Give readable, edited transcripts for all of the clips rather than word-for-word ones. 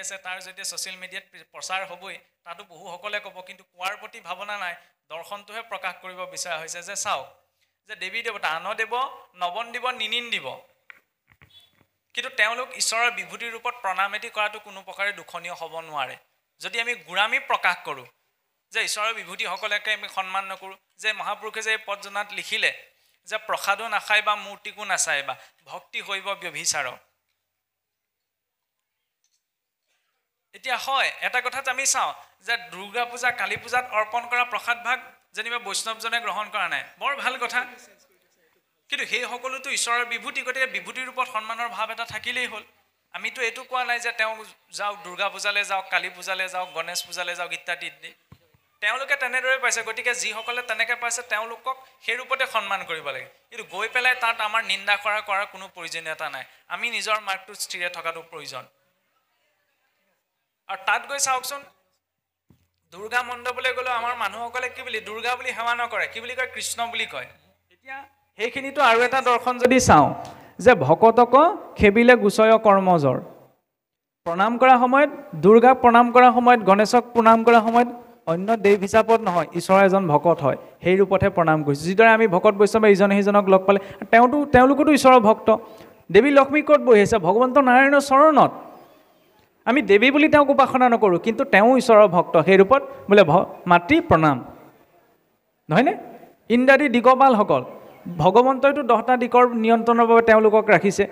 আছে তাৰ যদি ছ'চিয়েল মিডিয়াত প্ৰচাৰ হ'বই তাতো বহুসকলে ক'ব কিন্তু কোৱাৰ প্ৰতি ভাৱনা নাই দৰ্শনটোহে প্ৰকাশ কৰিব বিচৰা হৈছে যে চাওক যে দেৱী দেৱতা আন দেৱ নবন দিব নিনিন দিব কিন্তু তেওঁলোক ঈশ্বৰৰ বিভূতিৰ ৰূপত প্ৰণামেতি কৰাটো কোনো প্ৰকাৰে দুখনীয় হ'ব নোৱাৰে যদি আমি গোড়ামী প্ৰকাশ কৰোঁ যে ঈশ্বৰৰ বিভূতিসকলকে আমি সন্মান নকৰোঁ যে মহাপুৰুষে যে পদজনাত লিখিলে যে প্ৰসাদো নাখায় বা মূৰ্তিকো নাচায় বা ভক্তি হৈব ব্যভিচাৰ এতিয়া হয় এটা কথাত আমি চাওঁ যে দুৰ্গা পূজা কালী পূজাত অৰ্পণ কৰা প্ৰসাদ ভাগ যেনিবা বৈষ্ণৱজনে গ্ৰহণ কৰা নাই বৰ ভাল কথা কিন্তু সেই সকলোতো ঈশ্বৰৰ বিভূতি গতিকে বিভূতিৰ ৰূপত সন্মানৰ ভাৱ এটা থাকিলেই হ'ল আমিতো এইটো কোৱা নাই যে তেওঁ যাওক দুৰ্গা পূজালৈ যাওক কালী পূজালৈ যাওক গণেশ পূজালৈ যাওক ইত্যাদি তেওঁলোকে তেনেদৰে পাইছে গতিকে যিসকলে তেনেকৈ পাইছে তেওঁলোকক সেই ৰূপতে সন্মান কৰিব লাগে কিন্তু গৈ পেলাই তাত আমাৰ নিন্দা কৰাৰ কোনো প্ৰয়োজনীয়তা নাই আমি নিজৰ মাৰ্গটো স্থিৰে থকাটো প্ৰয়োজন আৰু তাত গৈ চাওকচোন দুৰ্গা মণ্ডপলৈ গ'লেও আমাৰ মানুহসকলে কি বুলি দুৰ্গা বুলি সেৱা নকৰে কি বুলি কয় কৃষ্ণ বুলি কয় এতিয়া সেইখিনিতো আৰু এটা দৰ্শন যদি চাওঁ যে ভকতক খেবিলে গুচয় কৰ্মজৰ প্ৰণাম কৰাৰ সময়ত দুৰ্গাক প্ৰণাম কৰাৰ সময়ত গণেশক প্ৰণাম কৰাৰ সময়ত অন্য দেৱ হিচাপত নহয় ঈশ্বৰৰ এজন ভকত হয় সেই ৰূপতহে প্ৰণাম কৰিছোঁ যিদৰে আমি ভকত বৈষ্ণৱে ইজনে সিজনক লগ পালে তেওঁলোকোতো ঈশ্বৰৰ ভক্ত দেৱী লক্ষ্মী ক'ত বহি আছে ভগৱন্ত নাৰায়ণৰ চৰণত আমি দেৱী বুলি তেওঁক উপাসনা নকৰোঁ কিন্তু তেওঁ ঈশ্বৰৰ ভক্ত সেই ৰূপত বোলে মাতৃ প্ৰণাম নহয়নে ইন্দ্ৰাদি দিগপালসকল ভগৱন্তইতো 10টা দিশৰ নিয়ন্ত্ৰণৰ বাবে তেওঁলোকক ৰাখিছে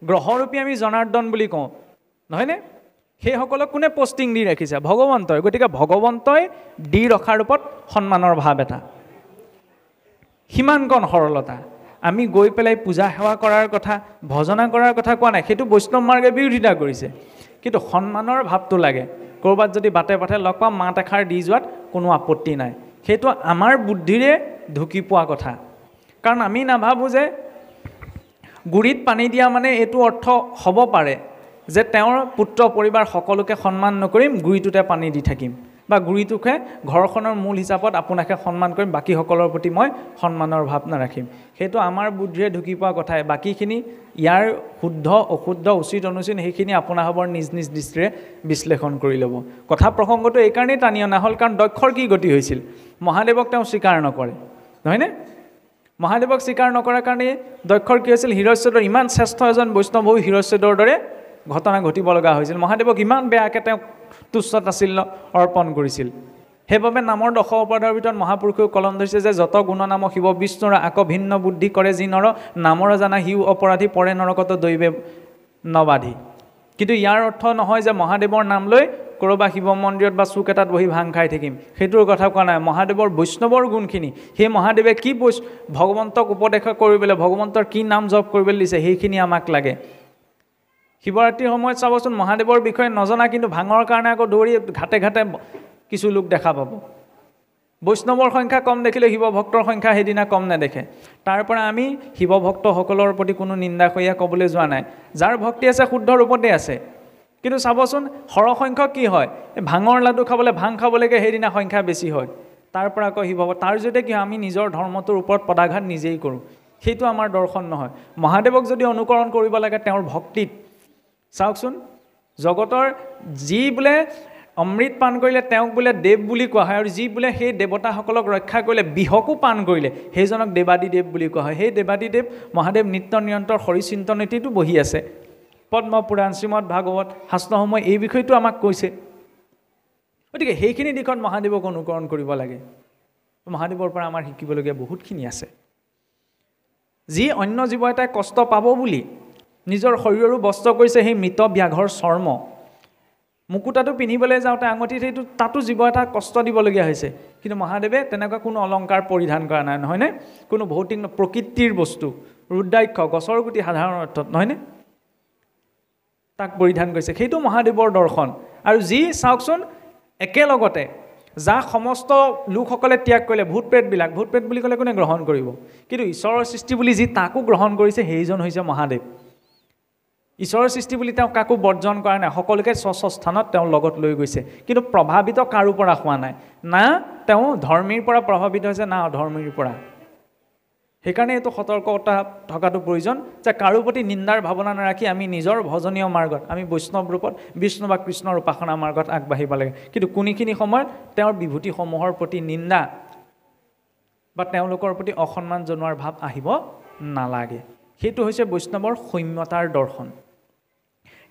গ্ৰহৰূপী আমি জনাৰ্দন বুলি কওঁ নহয়নে সেইসকলক কোনে পষ্টিং দি ৰাখিছে ভগৱন্তই গতিকে ভগৱন্তই দি ৰখাৰ ৰূপত সন্মানৰ ভাৱ এটা সিমানকণ সৰলতা আমি গৈ পেলাই পূজা সেৱা কৰাৰ কথা ভজনা কৰাৰ কথা কোৱা নাই সেইটো বৈষ্ণৱ মাৰ্গে বিৰোধিতা কৰিছে কিন্তু সন্মানৰ ভাৱটো লাগে ক'ৰবাত যদি বাটে বাটে লগ পাওঁ মাত এষাৰ দি যোৱাত কোনো আপত্তি নাই সেইটো আমাৰ বুদ্ধিৰে ঢুকি পোৱা কথা কাৰণ আমি নাভাবোঁ যে গুৰিত পানী দিয়া মানে এইটো অৰ্থ হ'ব পাৰে যে তেওঁৰ পুত্ৰ পৰিবাৰ সকলোকে সন্মান নকৰিম গুৰিটোতে পানী দি থাকিম বা গুৰিটোকে ঘৰখনৰ মূল হিচাপত আপোনাকে সন্মান কৰিম বাকীসকলৰ প্ৰতি মই সন্মানৰ ভাৱ নাৰাখিম সেইটো আমাৰ বুদ্ধিৰে ঢুকি পোৱা কথাই বাকীখিনি ইয়াৰ শুদ্ধ অশুদ্ধ উচিত অনুচিত সেইখিনি আপোনাসবৰ নিজ নিজ দৃষ্টিৰে বিশ্লেষণ কৰি ল'ব কথা প্ৰসংগটো এইকাৰণেই টানি অনা হ'ল কাৰণ দক্ষৰ কি গতি হৈছিল মহাদেৱক তেওঁ স্বীকাৰ নকৰে নহয়নে মহাদেৱক স্বীকাৰ নকৰাৰ কাৰণে দক্ষৰ কি হৈছিল হিৰস্যদৰ ইমান শ্ৰেষ্ঠ এজন বৈষ্ণৱ হৈ হিৰস্যদৰ দৰে ঘটনা ঘটিব লগা হৈছিল মহাদেৱক ইমান বেয়াকৈ তেওঁক তুচ্ছ তাচ্ছিল্য অৰ্পণ কৰিছিল সেইবাবে নামৰ 10 অপৰাধৰ ভিতৰত মহাপুৰুষেও কলম ধৰিছে যে যত গুণ নাম শিৱ বিষ্ণুৰ আক ভিন্ন বুদ্ধি কৰে যি নৰ নামৰ জানা সিও অপৰাধী পৰে নৰকত দৈৱে নবাধি কিন্তু ইয়াৰ অৰ্থ নহয় যে মহাদেৱৰ নাম লৈ কৰবা শিৱ মন্দিৰত বা চুক এটাত বহি ভাং খাই থাকিম সেইটোৰ কথা কোৱা নাই মহাদেৱৰ বৈষ্ণৱৰ গুণখিনি সেই মহাদেৱে কি ভগৱন্তক উপদেশ কৰিবলৈ ভগৱন্তৰ কি নাম জপ কৰিবলৈ দিছে সেইখিনি আমাক লাগে শিৱৰাত্ৰিৰ সময়ত চাবচোন মহাদেৱৰ বিষয়ে নজনা কিন্তু ভাঙৰ কাৰণে আকৌ দৌৰি ঘাটে ঘাটে কিছু লোক দেখা পাব বৈষ্ণৱৰ সংখ্যা কম দেখিলে শিৱ ভক্তৰ সংখ্যা সেইদিনা কম নেদেখে তাৰ পৰা আমি শিৱ ভক্তসকলৰ প্ৰতি কোনো নিন্দা কয়া ক'বলৈ যোৱা নাই যাৰ ভক্তি আছে শুদ্ধ ৰূপতে আছে কিন্তু চাবচোন সৰহসংখ্যক কি হয় ভাঙৰ লাডু খাবলৈ ভাং খাবলৈকে সেইদিনা সংখ্যা বেছি হয় তাৰ পৰা আকৌ শিৱ তাৰ জৰিয়তে কি আমি নিজৰ ধৰ্মটোৰ ওপৰত পদাঘাত নিজেই কৰোঁ সেইটো আমাৰ দৰ্শন নহয় মহাদেৱক যদি অনুকৰণ কৰিব লাগে তেওঁৰ ভক্তিত চাওকচোন জগতৰ যি বোলে অমৃত পান কৰিলে তেওঁক বোলে দেৱ বুলি কোৱা হয় আৰু যি বোলে সেই দেৱতাসকলক ৰক্ষা কৰিলে বিহকো পান কৰিলে সেইজনক দেৱাদিদেৱ বুলি কোৱা হয় সেই দেৱাদিদেৱ মহাদেৱ নিত্য নিৰন্তৰ হৰিচিন্তনীতিতো বহি আছে পদ্মপুৰাণ শ্ৰীমদ ভাগৱত শাস্ত্ৰসমূহে এই বিষয়টো আমাক কৈছে গতিকে সেইখিনি দিশত মহাদেৱক অনুকৰণ কৰিব লাগে মহাদেৱৰ পৰা আমাৰ শিকিবলগীয়া বহুতখিনি আছে যি অন্য জীৱ এটাই কষ্ট পাব বুলি নিজৰ শৰীৰৰো বস্ত্ৰ কৰিছে সেই মৃত ব্যাঘৰ চৰ্ম মুকুতাটো পিন্ধিবলৈ যাওঁতে আঙঠিত সেইটো তাতো জীৱ এটা কষ্ট দিবলগীয়া হৈছে কিন্তু মহাদেৱে তেনেকুৱা কোনো অলংকাৰ পৰিধান কৰা নাই নহয়নে কোনো ভৌতিক প্ৰকৃতিৰ বস্তু ৰুদ্ৰাক্ষ গছৰ গুটি সাধাৰণ অৰ্থত নহয়নে তাক পৰিধান কৰিছে সেইটো মহাদেৱৰ দৰ্শন আৰু যি চাওকচোন একেলগতে যা সমস্ত লোকসকলে ত্যাগ কৰিলে ভূত প্ৰেত বুলি ক'লে কোনে গ্ৰহণ কৰিব কিন্তু ঈশ্বৰৰ সৃষ্টি বুলি যি তাকো গ্ৰহণ কৰিছে সেইজন হৈছে মহাদেৱ ঈশ্বৰৰ সৃষ্টি বুলি তেওঁ কাকো বৰ্জন কৰা নাই সকলোকে স্বস্থানত তেওঁ লগত লৈ গৈছে কিন্তু প্ৰভাৱিত কাৰো পৰা হোৱা নাই না তেওঁ ধৰ্মীৰ পৰা প্ৰভাৱিত হৈছে না অধৰ্মীৰ পৰা সেইকাৰণে এইটো সতৰ্কতা থকাটো প্ৰয়োজন যে কাৰো প্ৰতি নিন্দাৰ ভাৱনা নাৰাখি আমি নিজৰ ভজনীয় মাৰ্গত আমি বৈষ্ণৱ ৰূপত বিষ্ণু বা কৃষ্ণৰ উপাসনা মাৰ্গত আগবাঢ়িব লাগে কিন্তু কোনোখিনি সময়ত তেওঁৰ বিভূতিসমূহৰ প্ৰতি নিন্দা বা তেওঁলোকৰ প্ৰতি অসন্মান জনোৱাৰ ভাৱ আহিব নালাগে সেইটো হৈছে বৈষ্ণৱৰ সৌম্যতাৰ দৰ্শন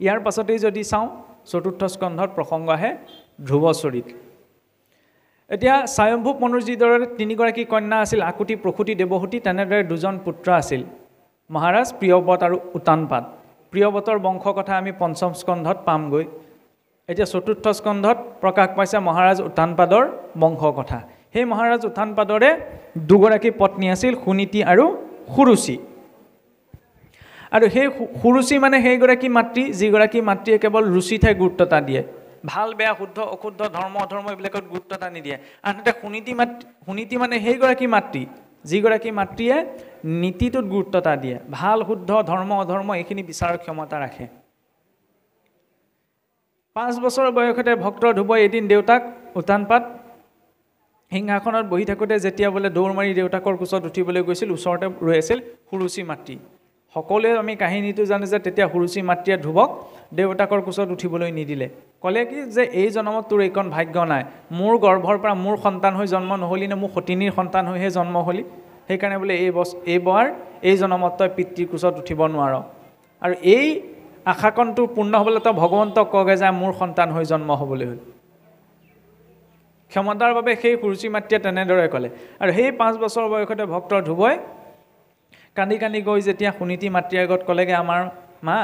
ইয়াৰ পাছতেই যদি চাওঁ চতুৰ্থ স্কন্ধত প্ৰসংগ আহে ধ্ৰুৱ চৰিত এতিয়া স্বয়ম্ভু মনুৰ যিদৰে তিনিগৰাকী কন্যা আছিল আকুতি প্ৰসূতি দেৱহূতি তেনেদৰে দুজন পুত্ৰ আছিল মহাৰাজ প্ৰিয়ব্ৰত আৰু উত্তানপাদ প্ৰিয়ব্ৰতৰ বংশ কথা আমি পঞ্চম স্কন্ধত পামগৈ এতিয়া চতুৰ্থ স্কন্ধত প্ৰকাশ পাইছে মহাৰাজ উত্তানপাদৰ বংশ কথা সেই মহাৰাজ উত্তানপাদৰে দুগৰাকী পত্নী আছিল সুনীতি আৰু সুৰুচি আৰু সেই সুৰুচি মানে সেইগৰাকী মাতৃ যিগৰাকী মাতৃয়ে কেৱল ৰুচিতহে গুৰুত্বতা দিয়ে ভাল বেয়া শুদ্ধ অশুদ্ধ ধৰ্ম অধৰ্ম এইবিলাকত গুৰুত্বতা নিদিয়ে আনহাতে সুনীতি মানে সেইগৰাকী মাতৃ যিগৰাকী মাতৃয়ে নীতিটোত গুৰুত্বতা দিয়ে ভাল শুদ্ধ ধৰ্ম অধৰ্ম এইখিনি বিচাৰৰ ক্ষমতা ৰাখে 5 বছৰ বয়সতে ভক্ত ধ্ৰুৱই এদিন দেউতাক উত্তানপাদ সিংহাসনত বহি থাকোঁতে যেতিয়া বোলে দৌৰ মাৰি দেউতাকৰ কোচত উঠিবলৈ গৈছিল ওচৰতে ৰৈ আছিল সুৰুচি মাতৃ সকলোৱে আমি কাহিনীটো জানো যে তেতিয়া সুৰুচি মাতৃয়ে ধ্ৰুৱক দেউতাকৰ কোচত উঠিবলৈ নিদিলে ক'লে কি যে এই জন্মত তোৰ এইকণ ভাগ্য নাই মোৰ গৰ্ভৰ পৰা মোৰ সন্তান হৈ জন্ম নহলি নে মোৰ সতিনীৰ সন্তান হৈহে জন্ম হলি সেইকাৰণে বোলে এই জন্মত তই পিতৃৰ কোচত উঠিব নোৱাৰ আৰু এই আশাকণটো পূৰ্ণ হ'বলৈ তই ভগৱন্তক কগে যে মোৰ সন্তান হৈ জন্ম হ'বলৈ হ'ল ক্ষমতাৰ বাবে সেই সুৰুচি মাতৃয়ে তেনেদৰে ক'লে আৰু সেই 5 বছৰ বয়সতে ভক্ত ধ্ৰুৱই কান্দি কান্দি গৈ যেতিয়া সুনীতি মাতৃৰ আগত ক'লেগৈ আমাৰ মা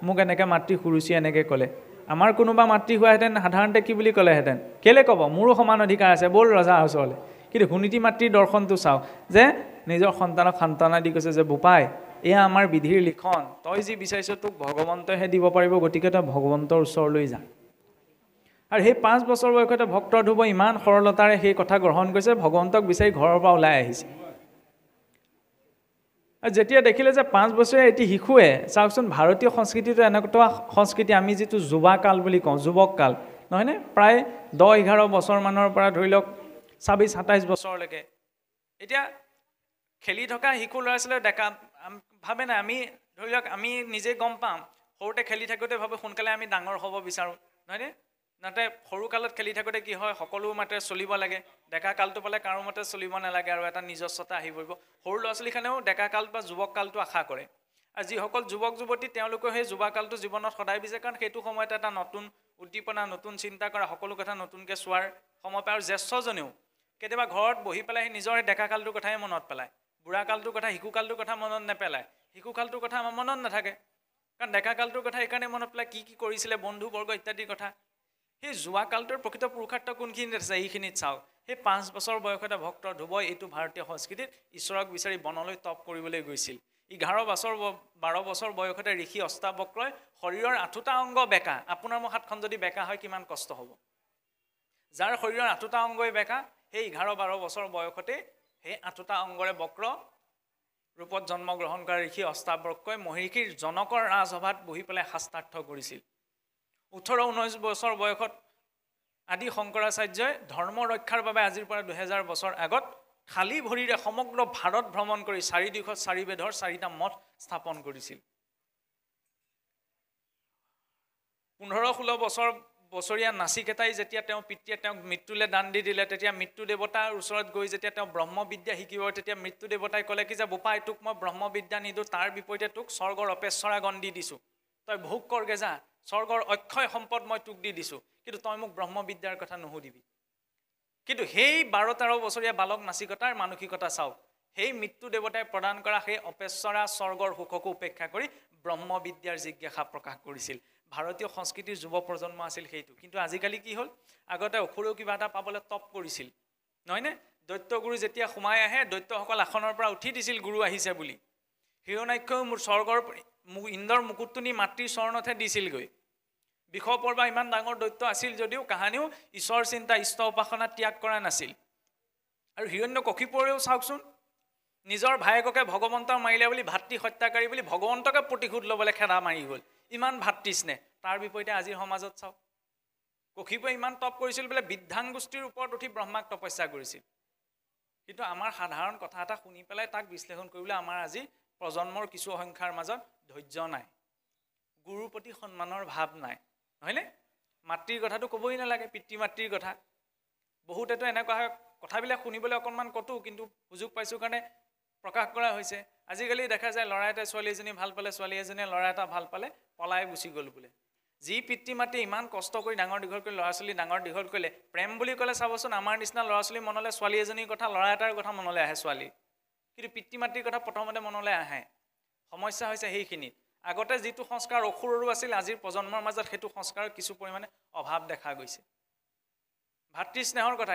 মোক এনেকৈ মাতৃ সুৰুচি এনেকৈ ক'লে আমাৰ কোনোবা মাতৃ হোৱাহেঁতেন সাধাৰণতে কি বুলি ক'লেহেঁতেন কেলে ক'ব মোৰো সমান অধিকাৰ আছে ব'ল ৰজাৰ ওচৰলৈ কিন্তু সুনীতি মাতৃৰ দৰ্শনটো চাওঁ যে নিজৰ সন্তানক সান্তনা দি কৈছে যে বোপাই এয়া আমাৰ বিধিৰ লিখন তই যি বিচাৰিছ তোক ভগৱন্তইহে দিব পাৰিব গতিকে তই ভগৱন্তৰ ওচৰলৈ যা আৰু সেই 5 বছৰ বয়সতে ভক্ত ধ্ৰুৱ ইমান সৰলতাৰে সেই কথা গ্ৰহণ কৰিছে ভগৱন্তক বিচাৰি ঘৰৰ পৰা ওলাই আহিছে আৰু যেতিয়া দেখিলে যে 5 বছৰীয়া এটি শিশুৱে চাওকচোন ভাৰতীয় সংস্কৃতিটো এনেকুৱা সংস্কৃতি আমি যিটো যুৱাকাল বুলি কওঁ যুৱক কাল নহয়নে প্ৰায় 10-11 বছৰমানৰ পৰা ধৰি লওক 26-27 বছৰলৈকে এতিয়া খেলি থকা শিশু ল'ৰা ছোৱালীৰ ডেকা ভাবে না আমি ধৰি লওক আমি নিজে গম পাম সৰুতে খেলি থাকোঁতে ভাবে সোনকালে আমি ডাঙৰ হ'ব বিচাৰোঁ নহয়নে নাতে সৰু কালত খেলি থাকোঁতে কি হয় সকলো মতে চলিব লাগে ডেকা কালটো পালে কাৰো মতে চলিব নালাগে আৰু এটা নিজস্বতা আহি পৰিব সৰু ল'ৰা ছোৱালীখনেও ডেকা কাল বা যুৱক কালটো আশা কৰে আৰু যিসকল যুৱক যুৱতী তেওঁলোকে সেই যুৱা কালটো জীৱনত সদায় বিচাৰে কাৰণ সেইটো সময়ত এটা নতুন উদ্দীপনা নতুন চিন্তা কৰা সকলো কথা নতুনকৈ চোৱাৰ সময় পায় আৰু জ্যেষ্ঠজনেও কেতিয়াবা ঘৰত বহি পেলাই নিজৰ ডেকা কালটোৰ কথাই মনত পেলায় বুঢ়া কালটোৰ কথা শিশু কালটোৰ কথা মনত নেপেলায় শিশু কালটোৰ কথা আমাৰ মনত নাথাকে কাৰণ ডেকা কালটোৰ কথা এইকাৰণে মনত পেলায় কি কৰিছিলে বন্ধুবৰ্গ ইত্যাদিৰ কথা সেই যোৱা কালটোৰ প্ৰকৃত পুৰুষাৰ্থ কোনখিনিত আছে এইখিনিত চাওক সেই 5 বছৰ বয়সতে ভক্ত ধ্ৰুৱই এইটো ভাৰতীয় সংস্কৃতিত ঈশ্বৰক বিচাৰি বনলৈ তপ কৰিবলৈ গৈছিল 12 বছৰ বয়সতে ঋষি অষ্টাবক্ৰই শৰীৰৰ 8টা অংগ বেকা আপোনাৰ মোৰ হাতখন যদি বেকা হয় কিমান কষ্ট হ'ব যাৰ শৰীৰৰ 8টা অংগই বেকা সেই 11-12 বছৰ বয়সতে সেই 8টা অংগৰে বক্ৰ ৰূপত জন্মগ্ৰহণ কৰা ঋষি অষ্টাবক্ৰই মহৰ্ষিৰ জনকৰ ৰাজসভাত বহি পেলাই শাস্ত্ৰাৰ্থ কৰিছিল 18-19 বছৰ বয়সত আদি শংকৰাচাৰ্যই ধৰ্ম ৰক্ষাৰ বাবে আজিৰ পৰা 2000 বছৰ আগত খালী ভৰিৰে সমগ্ৰ ভাৰত ভ্ৰমণ কৰি 4 দিশত 4 বেদৰ 4টা মঠ স্থাপন কৰিছিল 15-16 বছৰীয়া নাচিকেতাই যেতিয়া তেওঁ পিতৃয়ে তেওঁক মৃত্যুলৈ দান দি দিলে তেতিয়া মৃত্যু দেৱতাৰ ওচৰত গৈ যেতিয়া তেওঁ ব্ৰহ্মবিদ্যা শিকিব তেতিয়া মৃত্যু দেৱতাই ক'লে কি যে বোপাই তোক মই ব্ৰহ্মবিদ্যা নিদিওঁ তাৰ বিপৰীতে তোক স্বৰ্গৰ অপেশ্বৰা গণ দি দিছোঁ তই ভোগ কৰগে যা স্বৰ্গৰ অক্ষয় সম্পদ মই তোক দি দিছোঁ কিন্তু তই মোক ব্ৰহ্মবিদ্যাৰ কথা নুসুধিবি কিন্তু সেই 12-13 বছৰীয়া বালক নাচিকতাৰ মানসিকতা চাওক সেই মৃত্যু দেৱতাই প্ৰদান কৰা সেই অপেশ্বৰা স্বৰ্গৰ সুখকো উপেক্ষা কৰি ব্ৰহ্মবিদ্যাৰ জিজ্ঞাসা প্ৰকাশ কৰিছিল ভাৰতীয় সংস্কৃতিৰ যুৱ প্ৰজন্ম আছিল সেইটো কিন্তু আজিকালি কি হ'ল আগতে অসুৰেও কিবা এটা পাবলৈ তপ কৰিছিল নহয়নে দৈত্যগুৰু যেতিয়া সোমাই আহে দৈত্যসকল আসনৰ পৰা উঠি দিছিল গুৰু আহিছে বুলি হিৰণ্যাক্ষও মোৰ স্বৰ্গৰ ইন্দ্ৰৰ মুকুটটো নি মাতৃৰ চৰণতহে দিছিলগৈ বিষপৰ্বা ইমান ডাঙৰ দৈত্য আছিল যদিও কাহানিও ঈশ্বৰ চিন্তা ইষ্ট উপাসনা ত্যাগ কৰা নাছিল আৰু হিৰণ্যকশিপুৰেও চাওকচোন নিজৰ ভায়েককে ভগৱন্তৰ মাৰিলে বুলি ভাতৃ হত্যাকাৰী বুলি ভগৱন্তকে প্ৰতিশোধ ল'বলৈ খেদা মাৰি গ'ল ইমান ভাতৃস্নেহ তাৰ বিপৰীতে আজিৰ সমাজত চাওক কশিপুৰে ইমান তপ কৰিছিল বোলে বৃদ্ধাংগুষ্ঠিৰ ওপৰত উঠি ব্ৰহ্মাক তপস্যা কৰিছিল কিন্তু আমাৰ সাধাৰণ কথা এটা শুনি পেলাই তাক বিশ্লেষণ কৰিবলৈ আমাৰ আজি প্ৰজন্মৰ কিছু সংখ্যাৰ মাজত ধৈৰ্য নাই, গুৰুৰ প্ৰতি সন্মানৰ ভাৱ নাই, নহয়নে? মাতৃৰ কথাটো ক'বই নালাগে, পিতৃ মাতৃৰ কথা। বহুতেতো এনেকুৱা হয় কথাবিলাক শুনিবলৈ অকণমান কতো, কিন্তু সুযোগ পাইছোঁ কাৰণে প্ৰকাশ কৰা হৈছে। আজিকালি দেখা যায় ল'ৰা এটাই ছোৱালী এজনী ভাল পালে, ছোৱালী এজনীয়ে ল'ৰা এটা ভাল পালে, পলাই গুচি গ'ল বোলে। যি পিতৃ মাতৃ ইমান কষ্ট কৰি ডাঙৰ দীঘল কৰি ল'ৰা ছোৱালী ডাঙৰ দীঘল কৰিলে, প্ৰেম বুলি ক'লে চাবচোন আমাৰ নিচিনা ল'ৰা ছোৱালী মনলৈ ছোৱালী এজনীৰ কথা, ল'ৰা এটাৰ কথা মনলৈ আহে ছোৱালী, কিন্তু পিতৃ মাতৃৰ কথা প্ৰথমতে মনলৈ আহে। সমস্যা হৈছে সেইখিনিত। আগতে যিটো সংস্কাৰ অসুৰৰো আছিল, আজিৰ প্ৰজন্মৰ মাজত সেইটো সংস্কাৰৰ কিছু পৰিমাণে অভাৱ দেখা গৈছে। ভাতৃ স্নেহৰ কথা,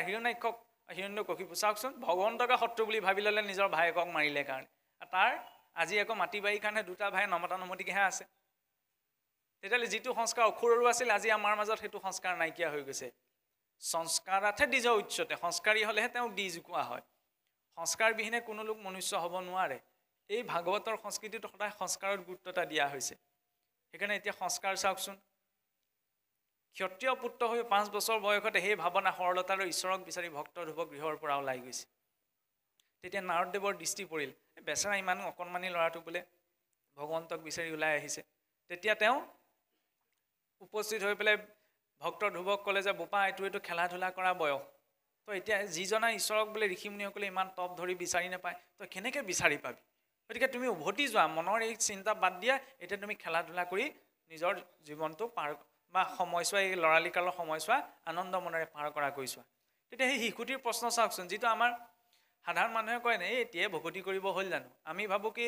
হিৰণ্যকশিপু চাওকচোন, ভগৱন্তকে শত্ৰু বুলি ভাবি ল'লে, নিজৰ ভায়েকক মাৰিলে কাৰণে। তাৰ আজি আকৌ মাটি বাৰীৰ কাৰণে দুটা ভাই নমতা নমতিকেহে আছে। তেতিয়াহ'লে যিটো সংস্কাৰ অসুৰৰো আছিল, আজি আমাৰ মাজত সেইটো সংস্কাৰ নাইকিয়া হৈ গৈছে। সংস্কাৰতহে দ্বিজ উচ্চতে, সংস্কাৰী হ'লেহে তেওঁক দ্বিজ কোৱা হয়। সংস্কাৰবিহীনে কোনো লোক মনুষ্য হ'ব নোৱাৰে। এই ভাগৱতৰ সংস্কৃতিটো সদায় সংস্কাৰত গুৰুত্ব এটা দিয়া হৈছে। সেইকাৰণে এতিয়া সংস্কাৰ চাওকচোন, ক্ষত্ৰিয় পুত্ৰ হৈ 5 বছৰ বয়সতে সেই ভাৱনা সৰলতাৰ ঈশ্বৰক বিচাৰি ভক্ত ধ্ৰুৱ গৃহৰ পৰা ওলাই গৈছে। তেতিয়া নাৰদদেৱৰ দৃষ্টি পৰিল, বেচেৰা ইমানো অকণমানি ল'ৰাটো বোলে ভগৱন্তক বিচাৰি ওলাই আহিছে। তেতিয়া তেওঁ উপস্থিত হৈ পেলাই ভক্ত ধ্ৰুৱক ক'লে যে বোপা, এইটো খেলা ধূলা কৰা বয়স, তো এতিয়া যিজনা ঈশ্বৰক বোলে ঋষিমুনিসকলে ইমান তপ ধৰি বিচাৰি নাপায়, তই কেনেকৈ বিচাৰি পাবি? গতিকে তুমি উভতি যোৱা, মনৰ এই চিন্তা বাদ দিয়া, এতিয়া তুমি খেলা ধূলা কৰি নিজৰ জীৱনটো পাৰ বা সময়ছোৱা, এই ল'ৰালিকালৰ সময়ছোৱা আনন্দ মনেৰে পাৰ কৰা কৰিছোৱা। তেতিয়া সেই শিশুটিৰ প্ৰশ্ন চাওকচোন, যিটো আমাৰ সাধাৰণ মানুহে কয় নে, এতিয়াই ভকতি কৰিব হ'ল জানো? আমি ভাবোঁ কি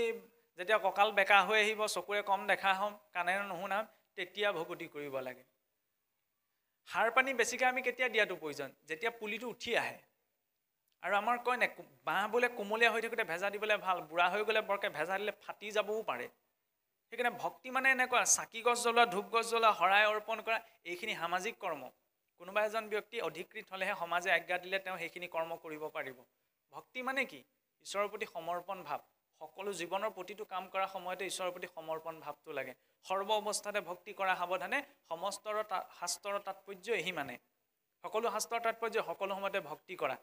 যেতিয়া কঁকাল বেকা হৈ আহিব, চকুৰে কম দেখা হ'ম, কাণেৰে নুশুনাম, তেতিয়া ভকতি কৰিব লাগে। সাৰ পানী বেছিকৈ আমি কেতিয়া দিয়াটো প্ৰয়োজন? যেতিয়া পুলিটো উঠি আহে। আৰু আমাৰ কয় নে, বাঁহ বোলে কোমলীয়া হৈ থাকোঁতে ভেজা দিবলৈ ভাল, বুঢ়া হৈ গ'লে বৰকৈ ভেজা দিলে ফাটি যাবও পাৰে। সেইকাৰণে ভক্তি মানে এনেকুৱা, চাকি গছ জ্বলোৱা, ধূপ গছ জ্বলোৱা, শৰাই অৰ্পণ কৰা, এইখিনি সামাজিক কৰ্ম। কোনোবা এজন ব্যক্তি অধিকৃত হ'লেহে সমাজে আজ্ঞা দিলে তেওঁ সেইখিনি কৰ্ম কৰিব পাৰিব। ভক্তি মানে কি? ঈশ্বৰৰ প্ৰতি সমৰ্পণ ভাৱ। সকলো জীৱনৰ প্ৰতিটো কাম কৰাৰ সময়তে ঈশ্বৰৰ প্ৰতি সমৰ্পণ ভাৱটো লাগে। সৰ্ব অৱস্থাতে ভক্তি কৰা সাৱধানে, সমস্ত শাস্ত্ৰৰ তাৎপৰ্য এহি মানে। সকলো শাস্ত্ৰৰ তাৎপৰ্য সকলো সময়তে ভক্তি কৰা।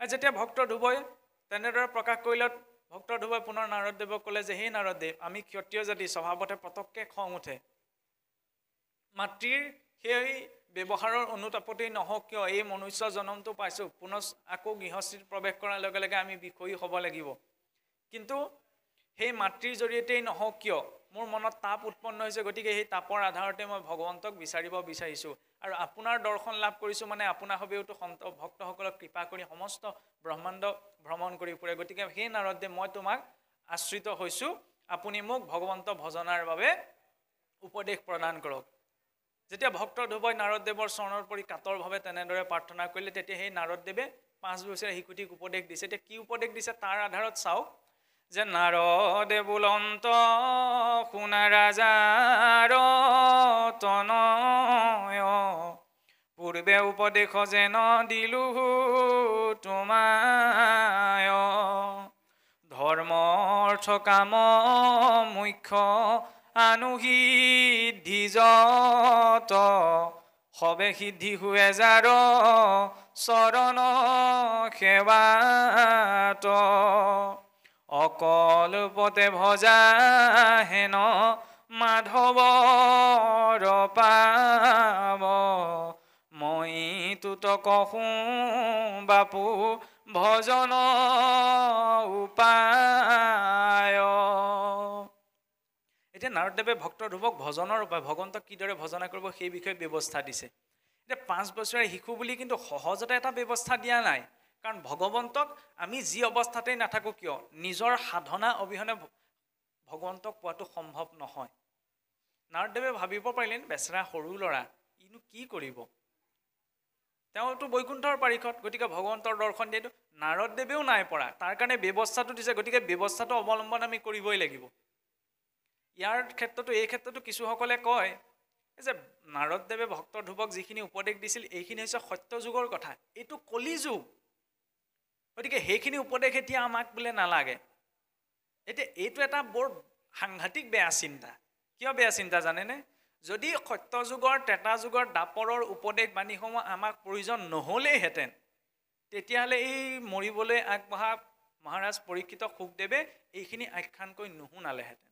যেতিয়া ভক্ত ধ্ৰুৱই তেনেদৰে প্ৰকাশ কৰিলত, ভক্ত ধ্ৰুৱই পুনৰ নাৰদদেৱক ক'লে যে সেই নাৰদদেৱ, আমি ক্ষত্ৰিয় জাতি, স্বভাৱতে পতককৈ খং উঠে। মাতৃৰ সেই ব্যৱহাৰৰ অনুতাপতেই নহওক কিয়, এই মনুষ্য জনমটো পাইছোঁ, পুনৰ আকৌ গৃহস্থিত প্ৰৱেশ কৰাৰ লগে লগে আমি বিষয়ী হ'ব লাগিব। কিন্তু সেই মাতৃৰ জৰিয়তেই নহওক কিয় মোৰ মনত তাপ উৎপন্ন হৈছে, গতিকে সেই তাপৰ আধাৰতে মই ভগৱন্তক বিচাৰিব বিচাৰিছোঁ। আৰু আপোনাৰ দৰ্শন লাভ কৰিছোঁ মানে আপোনাৰ হবেওতো সন্ত ভক্তসকলক কৃপা কৰি সমস্ত ব্ৰহ্মাণ্ড ভ্ৰমণ কৰি ফুৰে। গতিকে সেই নাৰদদেৱ, মই তোমাক আশ্ৰিত হৈছোঁ, আপুনি মোক ভগৱন্ত ভজনাৰ বাবে উপদেশ প্ৰদান কৰক। যেতিয়া ভক্ত ধ্ৰুৱই নাৰদদেৱৰ চৰণৰ পৰি কাতৰভাৱে তেনেদৰে প্ৰাৰ্থনা কৰিলে, তেতিয়া সেই নাৰদদেৱে 5 বছৰীয়া শিশুটিক উপদেশ দিছে। এতিয়া কি উপদেশ দিছে তাৰ আধাৰত চাওক, যে নাৰদে বুলন্ত শুনা ৰাজাৰ তনয়, পূৰ্বে উপদেশ যেন দিলো তোমায়, ধৰ্ম অৰ্থ কাম মুখ্য আনুসিদ্ধি যত, সবে সিদ্ধি হুৱে যাৰ চৰণ সেৱাত, অকল্পতে ভজা হেন মাধৱৰ পাৱ, মই তুত কহোঁ বাপু ভজন উপায়। এতিয়া নাৰদদেৱে ভক্ত ধ্ৰুৱক ভজনৰ উপায়, ভগৱন্তক কিদৰে ভজনা কৰিব সেই বিষয়ে ব্যৱস্থা দিছে। এতিয়া 5 বছৰীয়া শিশু বুলি কিন্তু সহজতে এটা ব্যৱস্থা দিয়া নাই, কাৰণ ভগৱন্তক আমি যি অৱস্থাতেই নাথাকোঁ কিয়, নিজৰ সাধনা অবিহনে ভগৱন্তক পোৱাটো সম্ভৱ নহয়। নাৰদদেৱে ভাবিব পাৰিলেন, বেচেৰা সৰু ল'ৰা, ইনো কি কৰিব, তেওঁতো বৈকুণ্ঠৰ পাৰিষদ, গতিকে ভগৱন্তৰ দৰ্শন দিয়েতো নাৰদদেৱেও নাই পৰা, তাৰ কাৰণে ব্যৱস্থাটো দিছে। গতিকে ব্যৱস্থাটো অৱলম্বন আমি কৰিবই লাগিব। ইয়াৰ ক্ষেত্ৰতো, এই ক্ষেত্ৰতো কিছুসকলে কয় যে নাৰদদেৱে ভক্ত ধ্ৰুৱক যিখিনি উপদেশ দিছিল, এইখিনি হৈছে সত্য যুগৰ কথা, এইটো কলি যুগ, গতিকে সেইখিনি উপদেশ এতিয়া আমাক বোলে নালাগে। এতিয়া এইটো এটা বৰ সাংঘাতিক বেয়া চিন্তা। কিয় বেয়া চিন্তা জানেনে? যদি সত্য যুগৰ, ত্ৰেতা যুগৰ, দাপৰৰ উপদেশ বাণীসমূহ আমাক প্ৰয়োজন নহ'লেইহেঁতেন, তেতিয়াহ'লে এই মৰিবলৈ আগবঢ়া মহাৰাজ পৰীক্ষিত সুখদেৱে এইখিনি আখ্যানকৈ নুশুনালেহেঁতেন।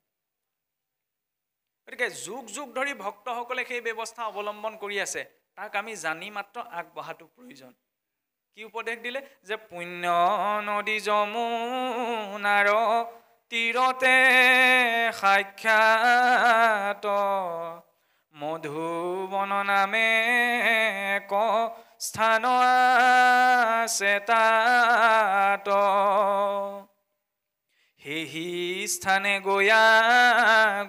গতিকে যুগ যুগ ধৰি ভক্তসকলে সেই ব্যৱস্থা অৱলম্বন কৰি আছে, তাক আমি জানি মাত্ৰ আগবঢ়াটো প্ৰয়োজন। কি উপদেশ দিলে যে পুণ্য নদী যমুনাৰ তীৰতে সাক্ষাৎ মধুবন নামে ক স্থান আছে তাত সেহি স্থানে গয়া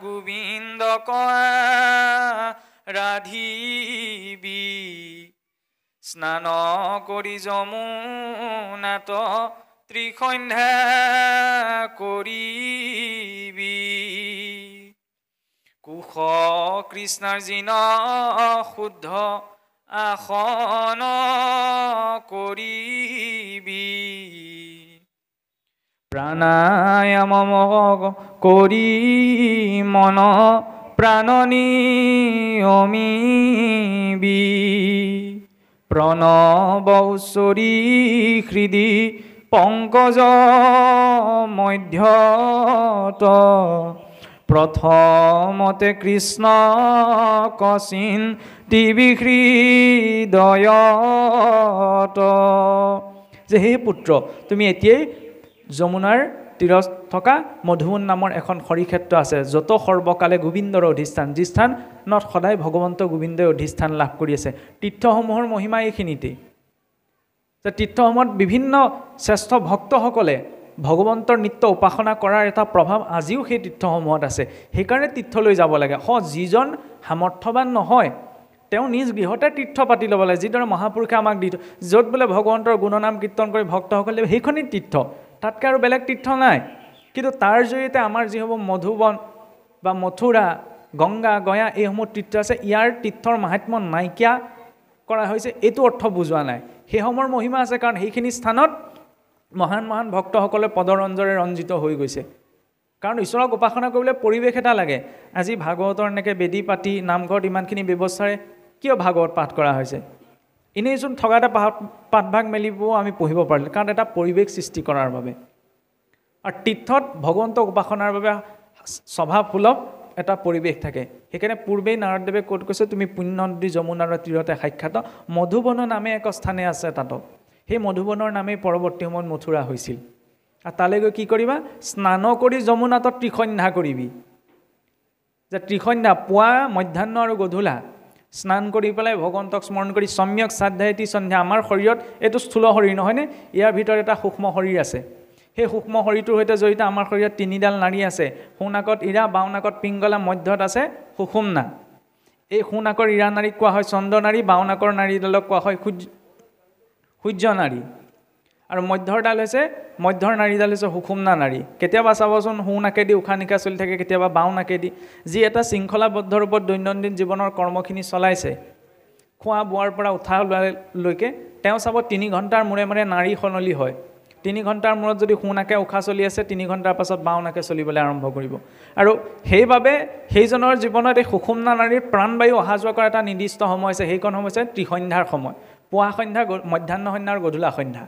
গোবিন্দ কয়া ৰাধিবি স্নান কৰি যমুনাত ত্ৰিসন্ধ্যা কৰিবি কুশ কৃষ্ণৰ জিন শুদ্ধ আসন কৰিবি প্ৰাণায়াম কৰি মন প্ৰাণ নিয়মিবি প্ৰণৱ উচ্চৰি হৃদি পংকজ মধ্যত প্ৰথমতে কৃষ্ণ কচিন টিবি হৃদয়ত যে হে পুত্ৰ তুমি এতিয়াই যমুনাৰ তীৰত থকা মধুবন নামৰ এখন হৰিক্ষেত্ৰ আছে, য'ত সৰ্বকালে গোবিন্দৰ অধিষ্ঠান, যি স্থানত সদায় ভগৱন্ত গোবিন্দই অধিষ্ঠান লাভ কৰি আছে। তীৰ্থসমূহৰ মহিমা এইখিনিতেই যে তীৰ্থসমূহত বিভিন্ন শ্ৰেষ্ঠ ভক্তসকলে ভগৱন্তৰ নিত্য উপাসনা কৰাৰ এটা প্ৰভাৱ আজিও সেই তীৰ্থসমূহত আছে। সেইকাৰণে তীৰ্থলৈ যাব লাগে। যিজন সামৰ্থ্যৱান নহয় তেওঁ নিজ গৃহতে তীৰ্থ পাতি ল'ব লাগে, যিদৰে মহাপুৰুষে আমাক দি য'ত বোলে ভগৱন্তৰ গুণনাম কীৰ্তন কৰি ভক্তসকলে সেইখনেই তীৰ্থ, তাতকৈ আৰু বেলেগ তীৰ্থ নাই। কিন্তু তাৰ জৰিয়তে আমাৰ যিসমূহ মধুবন বা মথুৰা, গংগা, গয়া এইসমূহ তীৰ্থ আছে, ইয়াৰ তীৰ্থৰ মাহাত্ম্য নাইকিয়া কৰা হৈছে এইটো অৰ্থ বুজোৱা নাই। সেইসমূহৰ মহিমা আছে, কাৰণ সেইখিনি স্থানত মহান মহান ভক্তসকলে পদৰঞ্জৰে ৰঞ্জিত হৈ গৈছে। কাৰণ ঈশ্বৰক উপাসনা কৰিবলৈ পৰিৱেশ এটা লাগে। আজি ভাগৱতৰ এনেকৈ বেদী পাতি নামঘৰত ইমানখিনি ব্যৱস্থাৰে কিয় ভাগৱত পাঠ কৰা হৈছে? এনেইচোন থকা এটা পাঠভাগ মেলিবও আমি পঢ়িব পাৰিলোঁ, কাৰণ এটা পৰিৱেশ সৃষ্টি কৰাৰ বাবে। আৰু তীৰ্থত ভগৱন্তক উপাসনাৰ বাবে স্বভাৱসুলভ এটা পৰিৱেশ থাকে। সেইকাৰণে পূৰ্বেই নাৰদদেৱে ক'ত কৈছে, তুমি পুণ্য নদী যমুনাৰ তীৰতে সাক্ষাৎ মধুবন নামে এক স্থানে আছে তাত। সেই মধুবনৰ নামেই পৰৱৰ্তী সময়ত মথুৰা হৈছিল। আৰু তালৈ গৈ কি কৰিবা? স্নান কৰি যমুনাত ত্ৰিসন্ধ্যা কৰিবি। যে ত্ৰিসন্ধ্যা পুৱা, মধ্যাহ্ন আৰু গধূলা স্নান কৰি পেলাই ভগৱন্তক স্মৰণ কৰি সম্যক শ্ৰাদ্ধায়তি সন্ধ্যা। আমাৰ শৰীৰত এইটো স্থূল শৰীৰ নহয়নে? ইয়াৰ ভিতৰত এটা সূক্ষ্ম শৰীৰ আছে। সেই সূক্ষ্ম শৰীৰটোৰ সৈতে জড়িত আমাৰ শৰীৰত তিনিডাল নাড়ী আছে। সোঁনাকত ইৰা, বাওঁ নাকত পিংগলা, মধ্যত আছে সুষুম্না। এই সোঁনাকৰ ইৰা নাড়ীক কোৱা হয় চন্দ্ৰ নাড়ী, বাওঁ নাকৰ নাড়ীডালক কোৱা হয় সূৰ্য নাড়ী, আৰু মধ্যৰডাল হৈছে মধ্যৰ নাড়ীডাল হৈছে সুষুম্না নাড়ী। কেতিয়াবা চাবচোন সোঁ নাকেদি উশাহ নিশাহ চলি থাকে, কেতিয়াবা বাওঁ নাকেদি। যি এটা শৃংখলাবদ্ধ ৰূপত দৈনন্দিন জীৱনৰ কৰ্মখিনি চলাইছে, খোৱা বোৱাৰ পৰা উঠা লৈকে, তেওঁ চাব 3 ঘণ্টাৰ মূৰে মূৰে নাড়ী সলনি হয়। 3 ঘণ্টাৰ মূৰত যদি সোঁ নাকে উশাহ চলি আছে, 3 ঘণ্টাৰ পাছত বাওঁ নাকে চলিবলৈ আৰম্ভ কৰিব। আৰু সেইবাবে সেইজনৰ জীৱনত এই সুষুম্না নাড়ীৰ প্ৰাণবায়ু অহা যোৱা কৰা এটা নিৰ্দিষ্ট সময় আছে। সেইখন সময় হৈছে ত্ৰিসন্ধ্যাৰ সময়, পুৱা সন্ধ্যা, মধ্যাহ্ন সন্ধ্যা আৰু গধূলা সন্ধ্যা।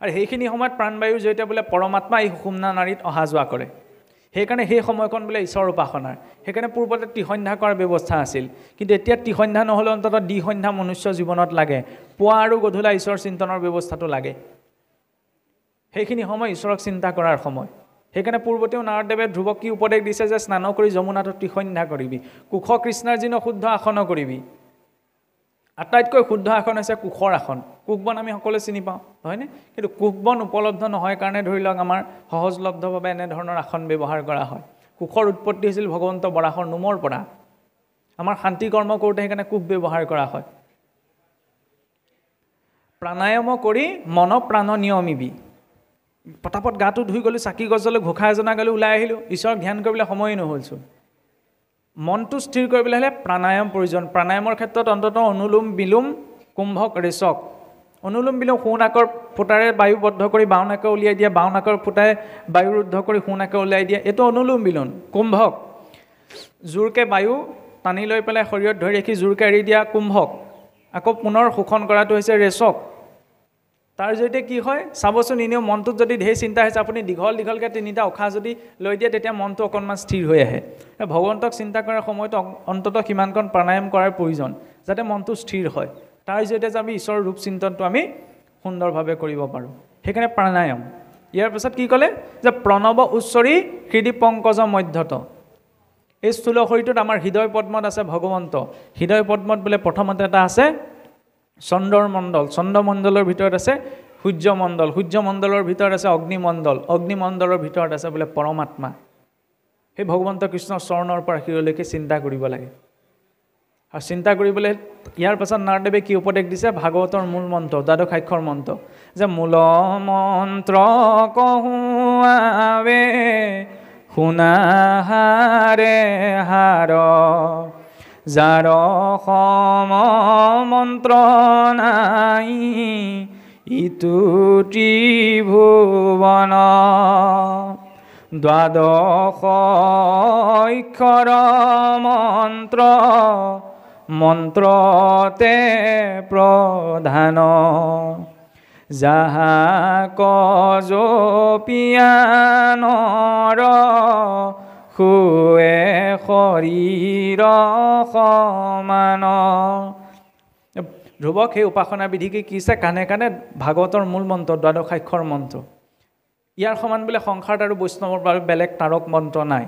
আৰু সেইখিনি সময়ত প্ৰাণবায়ুৰ জৰিয়তে বোলে পৰমাত্মা এই সুষুম্না নাড়ীত অহা যোৱা কৰে। সেইকাৰণে সেই সময়কণ বোলে ঈশ্বৰ উপাসনাৰ। সেইকাৰণে পূৰ্বতে ত্ৰিসন্ধ্যা কৰাৰ ব্যৱস্থা আছিল, কিন্তু এতিয়া ত্ৰিসন্ধ্যা নহ'লেও অন্ততঃ দ্বিসন্ধ্যা মনুষ্য জীৱনত লাগে। পুৱা আৰু গধূলা ঈশ্বৰ চিন্তনৰ ব্যৱস্থাটো লাগে। সেইখিনি সময় ঈশ্বৰক চিন্তা কৰাৰ সময়। সেইকাৰণে পূৰ্বতেও নাৰদদেৱে ধ্ৰুৱক কি উপদেশ দিছে যে স্নান কৰি যমুনাত ত্ৰিসন্ধ্যা কৰিবি, কুশ কৃষ্ণৰ যিন শুদ্ধ আসন কৰিবি। আটাইতকৈ শুদ্ধ আসন হৈছে কুশৰ আসন। কুশবন আমি সকলোৱে চিনি পাওঁ, হয়নে? কিন্তু কুশবন উপলব্ধ নহয় কাৰণে ধৰি লওক আমাৰ সহজলব্ধভাৱে এনেধৰণৰ আসন ব্যৱহাৰ কৰা হয়। কুশৰ উৎপত্তি হৈছিল ভগৱন্ত বৰাহৰ নোমৰ পৰা। আমাৰ শান্তি কৰ্ম কৰোঁতে সেইকাৰণে কুশ ব্যৱহাৰ কৰা হয়। প্ৰাণায়াম কৰি মন প্ৰাণ নিয়মিবি। পটাপট গাটো ধুই গ'লোঁ, চাকি গছলৈ ঘোষা এজনা গ'লোঁ, ওলাই আহিলোঁ, ঈশ্বৰক ধ্যান কৰিবলৈ সময়ে নহ'লচোন। মনটো স্থিৰ কৰিবলৈ হ'লে প্ৰাণায়াম প্ৰয়োজন। প্ৰাণায়ামৰ ক্ষেত্ৰত অন্ততঃ অনুলোম বিলোম, কুম্ভক, ৰেচক। অনুলোম বিলোম সোঁ নাকৰ ফুটাৰে বায়ু বদ্ধ কৰি বাওঁ নাকে উলিয়াই দিয়া, বাওঁ নাকৰ ফুটাৰে বায়ু ৰুদ্ধ কৰি সোঁ নাকে উলিয়াই দিয়া, এইটো অনুলোম বিলোম। কুম্ভক, জোৰকৈ বায়ু টানি লৈ পেলাই শৰীৰত ধৰি ৰাখি জোৰকৈ এৰি দিয়া, কুম্ভক। আকৌ পুনৰ শোষণ কৰাটো হৈছে ৰেচক। তাৰ জৰিয়তে কি হয় চাবচোন এনেও মনটোত যদি ঢেৰ চিন্তা হৈছে আপুনি দীঘলকৈ 3টা উশাহ যদি লৈ দিয়ে তেতিয়া মনটো অকণমান স্থিৰ হৈ আহে ভগৱন্তক চিন্তা কৰাৰ সময়ত অন্ততঃ সিমানকণ প্ৰাণায়াম কৰাৰ প্ৰয়োজন যাতে মনটো স্থিৰ হয় তাৰ জৰিয়তে যে আমি ঈশ্বৰৰ ৰূপ চিন্তনটো আমি সুন্দৰভাৱে কৰিব পাৰোঁ সেইকাৰণে প্ৰাণায়াম ইয়াৰ পিছত কি ক'লে যে প্ৰণৱ উচ্চৰি হৃদি পংকজ মধ্যত এই স্থূল শৰীৰটোত আমাৰ হৃদয় পদ্মত আছে ভগৱন্ত হৃদয় পদ্মত বোলে প্ৰথমতে এটা আছে চন্দ্ৰমণ্ডল চন্দ্ৰমণ্ডলৰ ভিতৰত আছে সূৰ্যমণ্ডলৰ ভিতৰত আছে অগ্নিমণ্ডলৰ ভিতৰত আছে বোলে পৰমাত্মা সেই ভগৱন্ত কৃষ্ণৰ চৰণৰ পৰা শিৰলৈকে চিন্তা কৰিব লাগে আৰু চিন্তা কৰিবলৈ ইয়াৰ পাছত নাৰদেৱে কি উপদেশ দিছে ভাগৱতৰ মূল মন্ত্ৰ দ্বাদশাক্ষৰ মন্ত্ৰ যে মূল মন্ত্ৰ কহুৱাবে শুনাহাৰে হাৰ যাৰ সম মন্ত্ৰ নাই ইটো ত্ৰিভুৱন দ্বাদশ অক্ষৰ মন্ত্ৰ মন্ত্ৰতে প্ৰধান যাহা কজপিয়ানৰ শুৱে শৰীৰ সমান ধ্ৰুৱক সেই উপাসনা বিধিকে কিছে কাণে কাণে ভাগৱতৰ মূল মন্ত্ৰ দ্বাদশাক্ষৰ মন্ত্ৰ ইয়াৰ সমান বোলে সংসাৰত আৰু বৈষ্ণৱৰ বাবে বেলেগ তাৰক মন্ত্ৰ নাই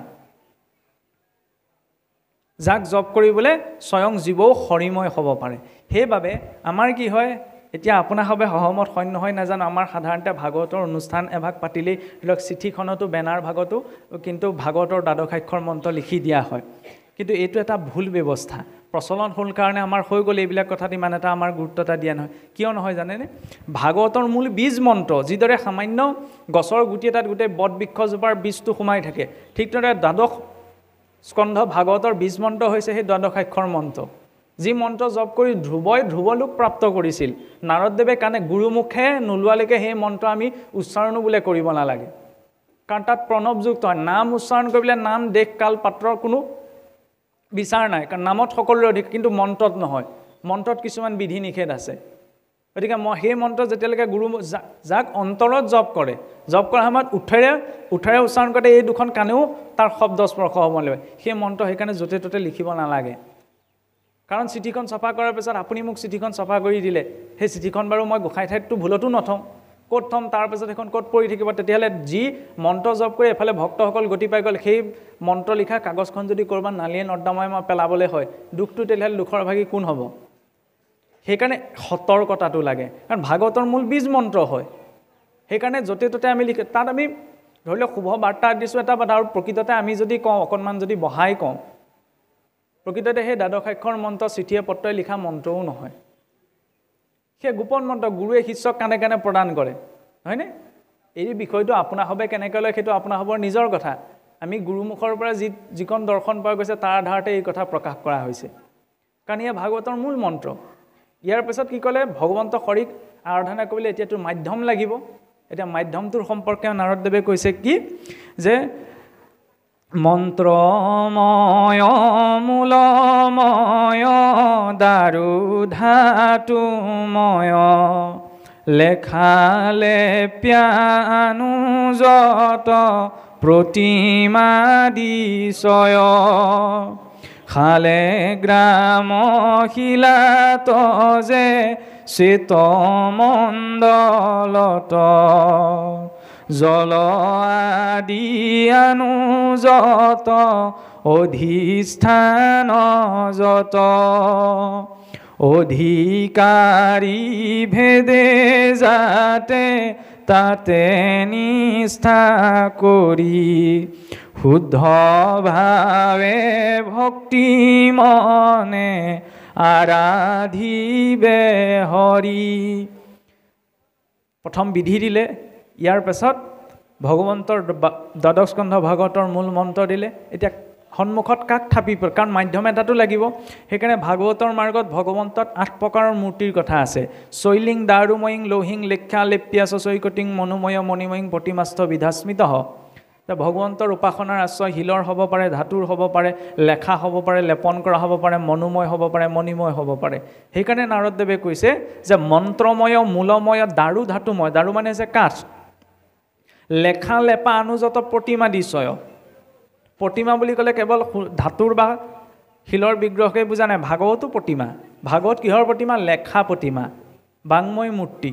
যাক জপ কৰিবলৈ স্বয়ং জীৱও হৰিময় হ'ব পাৰে সেইবাবে আমাৰ কি হয় এতিয়া আপোনাৰ হবে সহমত সৈন্য হয় নাজানো আমাৰ সাধাৰণতে ভাগৱতৰ অনুষ্ঠান এভাগ পাতিলেই ধৰক চিঠিখনতো বেনাৰ ভাগতো কিন্তু ভাগৱতৰ দ্বাদশাক্ষৰ মন্ত্ৰ লিখি দিয়া হয় কিন্তু এইটো এটা ভুল ব্যৱস্থা প্ৰচলন হ'ল কাৰণে আমাৰ হৈ গ'ল এইবিলাক কথাত ইমান এটা আমাৰ গুৰুত্ব এটা দিয়া নহয় কিয় নহয় জানেনে ভাগৱতৰ মূল বীজ মন্ত্ৰ যিদৰে সামান্য গছৰ গুটি এটাত গোটেই বটবৃক্ষজোপাৰ বীজটো সোমাই থাকে ঠিক তেনেদৰে দ্বাদশ স্কন্ধ ভাগৱতৰ বীজ মন্ত্ৰ হৈছে সেই দ্বাদশাক্ষৰ মন্ত্ৰ যি মন্ত্ৰ জপ কৰি ধ্ৰুৱই ধ্ৰুৱলোক প্ৰাপ্ত কৰিছিল নাৰদদেৱে কাৰণে গুৰুমুখে নোলোৱালৈকে সেই মন্ত্ৰ আমি উচ্চাৰণো বোলে কৰিব নালাগে কাৰণ তাত প্ৰণৱযুক্ত নাম উচ্চাৰণ কৰিবলৈ নাম দেশ কাল পাত্ৰৰ কোনো বিচাৰ নাই কাৰণ নামত সকলোৰে অধিকাৰ কিন্তু মন্ত্ৰত নহয় মন্ত্ৰত কিছুমান বিধি নিষেধ আছে গতিকে মই সেই মন্ত্ৰ যেতিয়ালৈকে গুৰু যাক অন্তৰত জপ কৰাৰ সময়ত উঠেৰে উচ্চাৰণ কৰোঁতে এই দুখন কাণেও তাৰ শব্দ স্পৰ্শ হ'ব লাগিব সেই মন্ত্ৰ সেইকাৰণে য'তে ত'তে লিখিব নালাগে কাৰণ চিঠিখন চফা কৰাৰ পিছত আপুনি মোক চিঠিখন চফা কৰি দিলে সেই চিঠিখন বাৰু মই গোসাঁই ঠাইততো ভুলতো নথওঁ ক'ত থ'ম তাৰপিছত সেইখন ক'ত পৰি থাকিব তেতিয়াহ'লে যি মন্ত্ৰ জপ কৰি এফালে ভক্তসকল গতি পাই গ'ল সেই মন্ত্ৰ লিখা কাগজখন যদি ক'ৰবাত নালিয়ে নৰ্দমাই মই পেলাবলৈ হয় দুখটো তেতিয়াহ'লে দুখৰ ভাগী কোন হ'ব সেইকাৰণে সতৰ্কতাটো লাগে কাৰণ ভাগৱতৰ মূল বীজ মন্ত্ৰ হয় সেইকাৰণে য'তে ত'তে আমি লিখি তাত আমি ধৰি লওক শুভ বাৰ্তা দিছোঁ এটা বাদ আৰু প্ৰকৃততে আমি যদি কওঁ অকণমান যদি বহাই কওঁ প্ৰকৃততে সেই দ্বাদশাক্ষৰ মন্ত্ৰ চিঠিয়ে পত্ৰই লিখা মন্ত্ৰও নহয় সেই গোপন মন্ত্ৰ গুৰুৱে শিষ্যক কাণে কাণে প্ৰদান কৰে হয়নে এই বিষয়টো আপোনাৰ হবে কেনেকৈ লয় সেইটো আপোনাৰ হ'বৰ নিজৰ কথা আমি গুৰুমুখৰ পৰা যিকণ দৰ্শন পোৱা গৈছে তাৰ আধাৰতে এই কথা প্ৰকাশ কৰা হৈছে কাৰণ ইয়া ভাগৱতৰ মূল মন্ত্ৰ ইয়াৰ পিছত কি ক'লে ভগৱন্ত হৰিক আৰাধনা কৰিবলৈ এতিয়াতো মাধ্যম লাগিব এতিয়া মাধ্যমটোৰ সম্পৰ্কে নাৰদদেৱে কৈছে কি যে মন্ত্ৰময় মূলময় দাৰু ধাতুময় লেখালে প্যানুজত প্ৰতিমা দিশয় খালে গ্ৰাম শিলাত যে শ্বেত মণ্ডলত জল আদি অনুজত অধিষ্ঠান যত অধিকাৰী ভেদে যাতে তাতে নিষ্ঠা কৰি শুদ্ধ ভাৱে ভক্তি মনে আৰাধিবে হৰি প্ৰথম বিধি দিলে ইয়াৰ পাছত ভগৱন্তৰ দ্বাদশ স্কন্ধ ভাগৱতৰ মূল মন্ত্ৰ দিলে এতিয়া সন্মুখত কাক থাপি কাৰণ মাধ্যম এটাতো লাগিব সেইকাৰণে ভাগৱতৰ মাৰ্গত ভগৱন্তত 8 প্ৰকাৰৰ মূৰ্তিৰ কথা আছে শৈলিং দাৰুময়িং লৌহিং লেখ্যা লেপ্যা চৈকটিং মনোময় মণিময়িং প্ৰতিমাস্থ বিধাস্মিত ভগৱন্তৰ উপাসনাৰ আশ্ৰয় শিলৰ হ'ব পাৰে, ধাতুৰ হ'ব পাৰে, লেখা হ'ব পাৰে, লেপন কৰা হ'ব পাৰে, মনোময় হ'ব পাৰে, মণিময় হ'ব পাৰে। সেইকাৰণে নাৰদদেৱে কৈছে যে মন্ত্ৰময়, মূলময়, দাৰু ধাতুময়, দাৰু মানে হৈছে কাঠ, লেখা লেপা অনুযত প্ৰতিমা দিশয়। প্ৰতিমা বুলি ক'লে কেৱল ধাতুৰ বা শিলৰ বিগ্ৰহকে বুজা নাই, ভাগৱতো প্ৰতিমা। ভাগৱত কিহৰ প্ৰতিমা? লেখা প্ৰতিমা, বাংময় মূৰ্তি।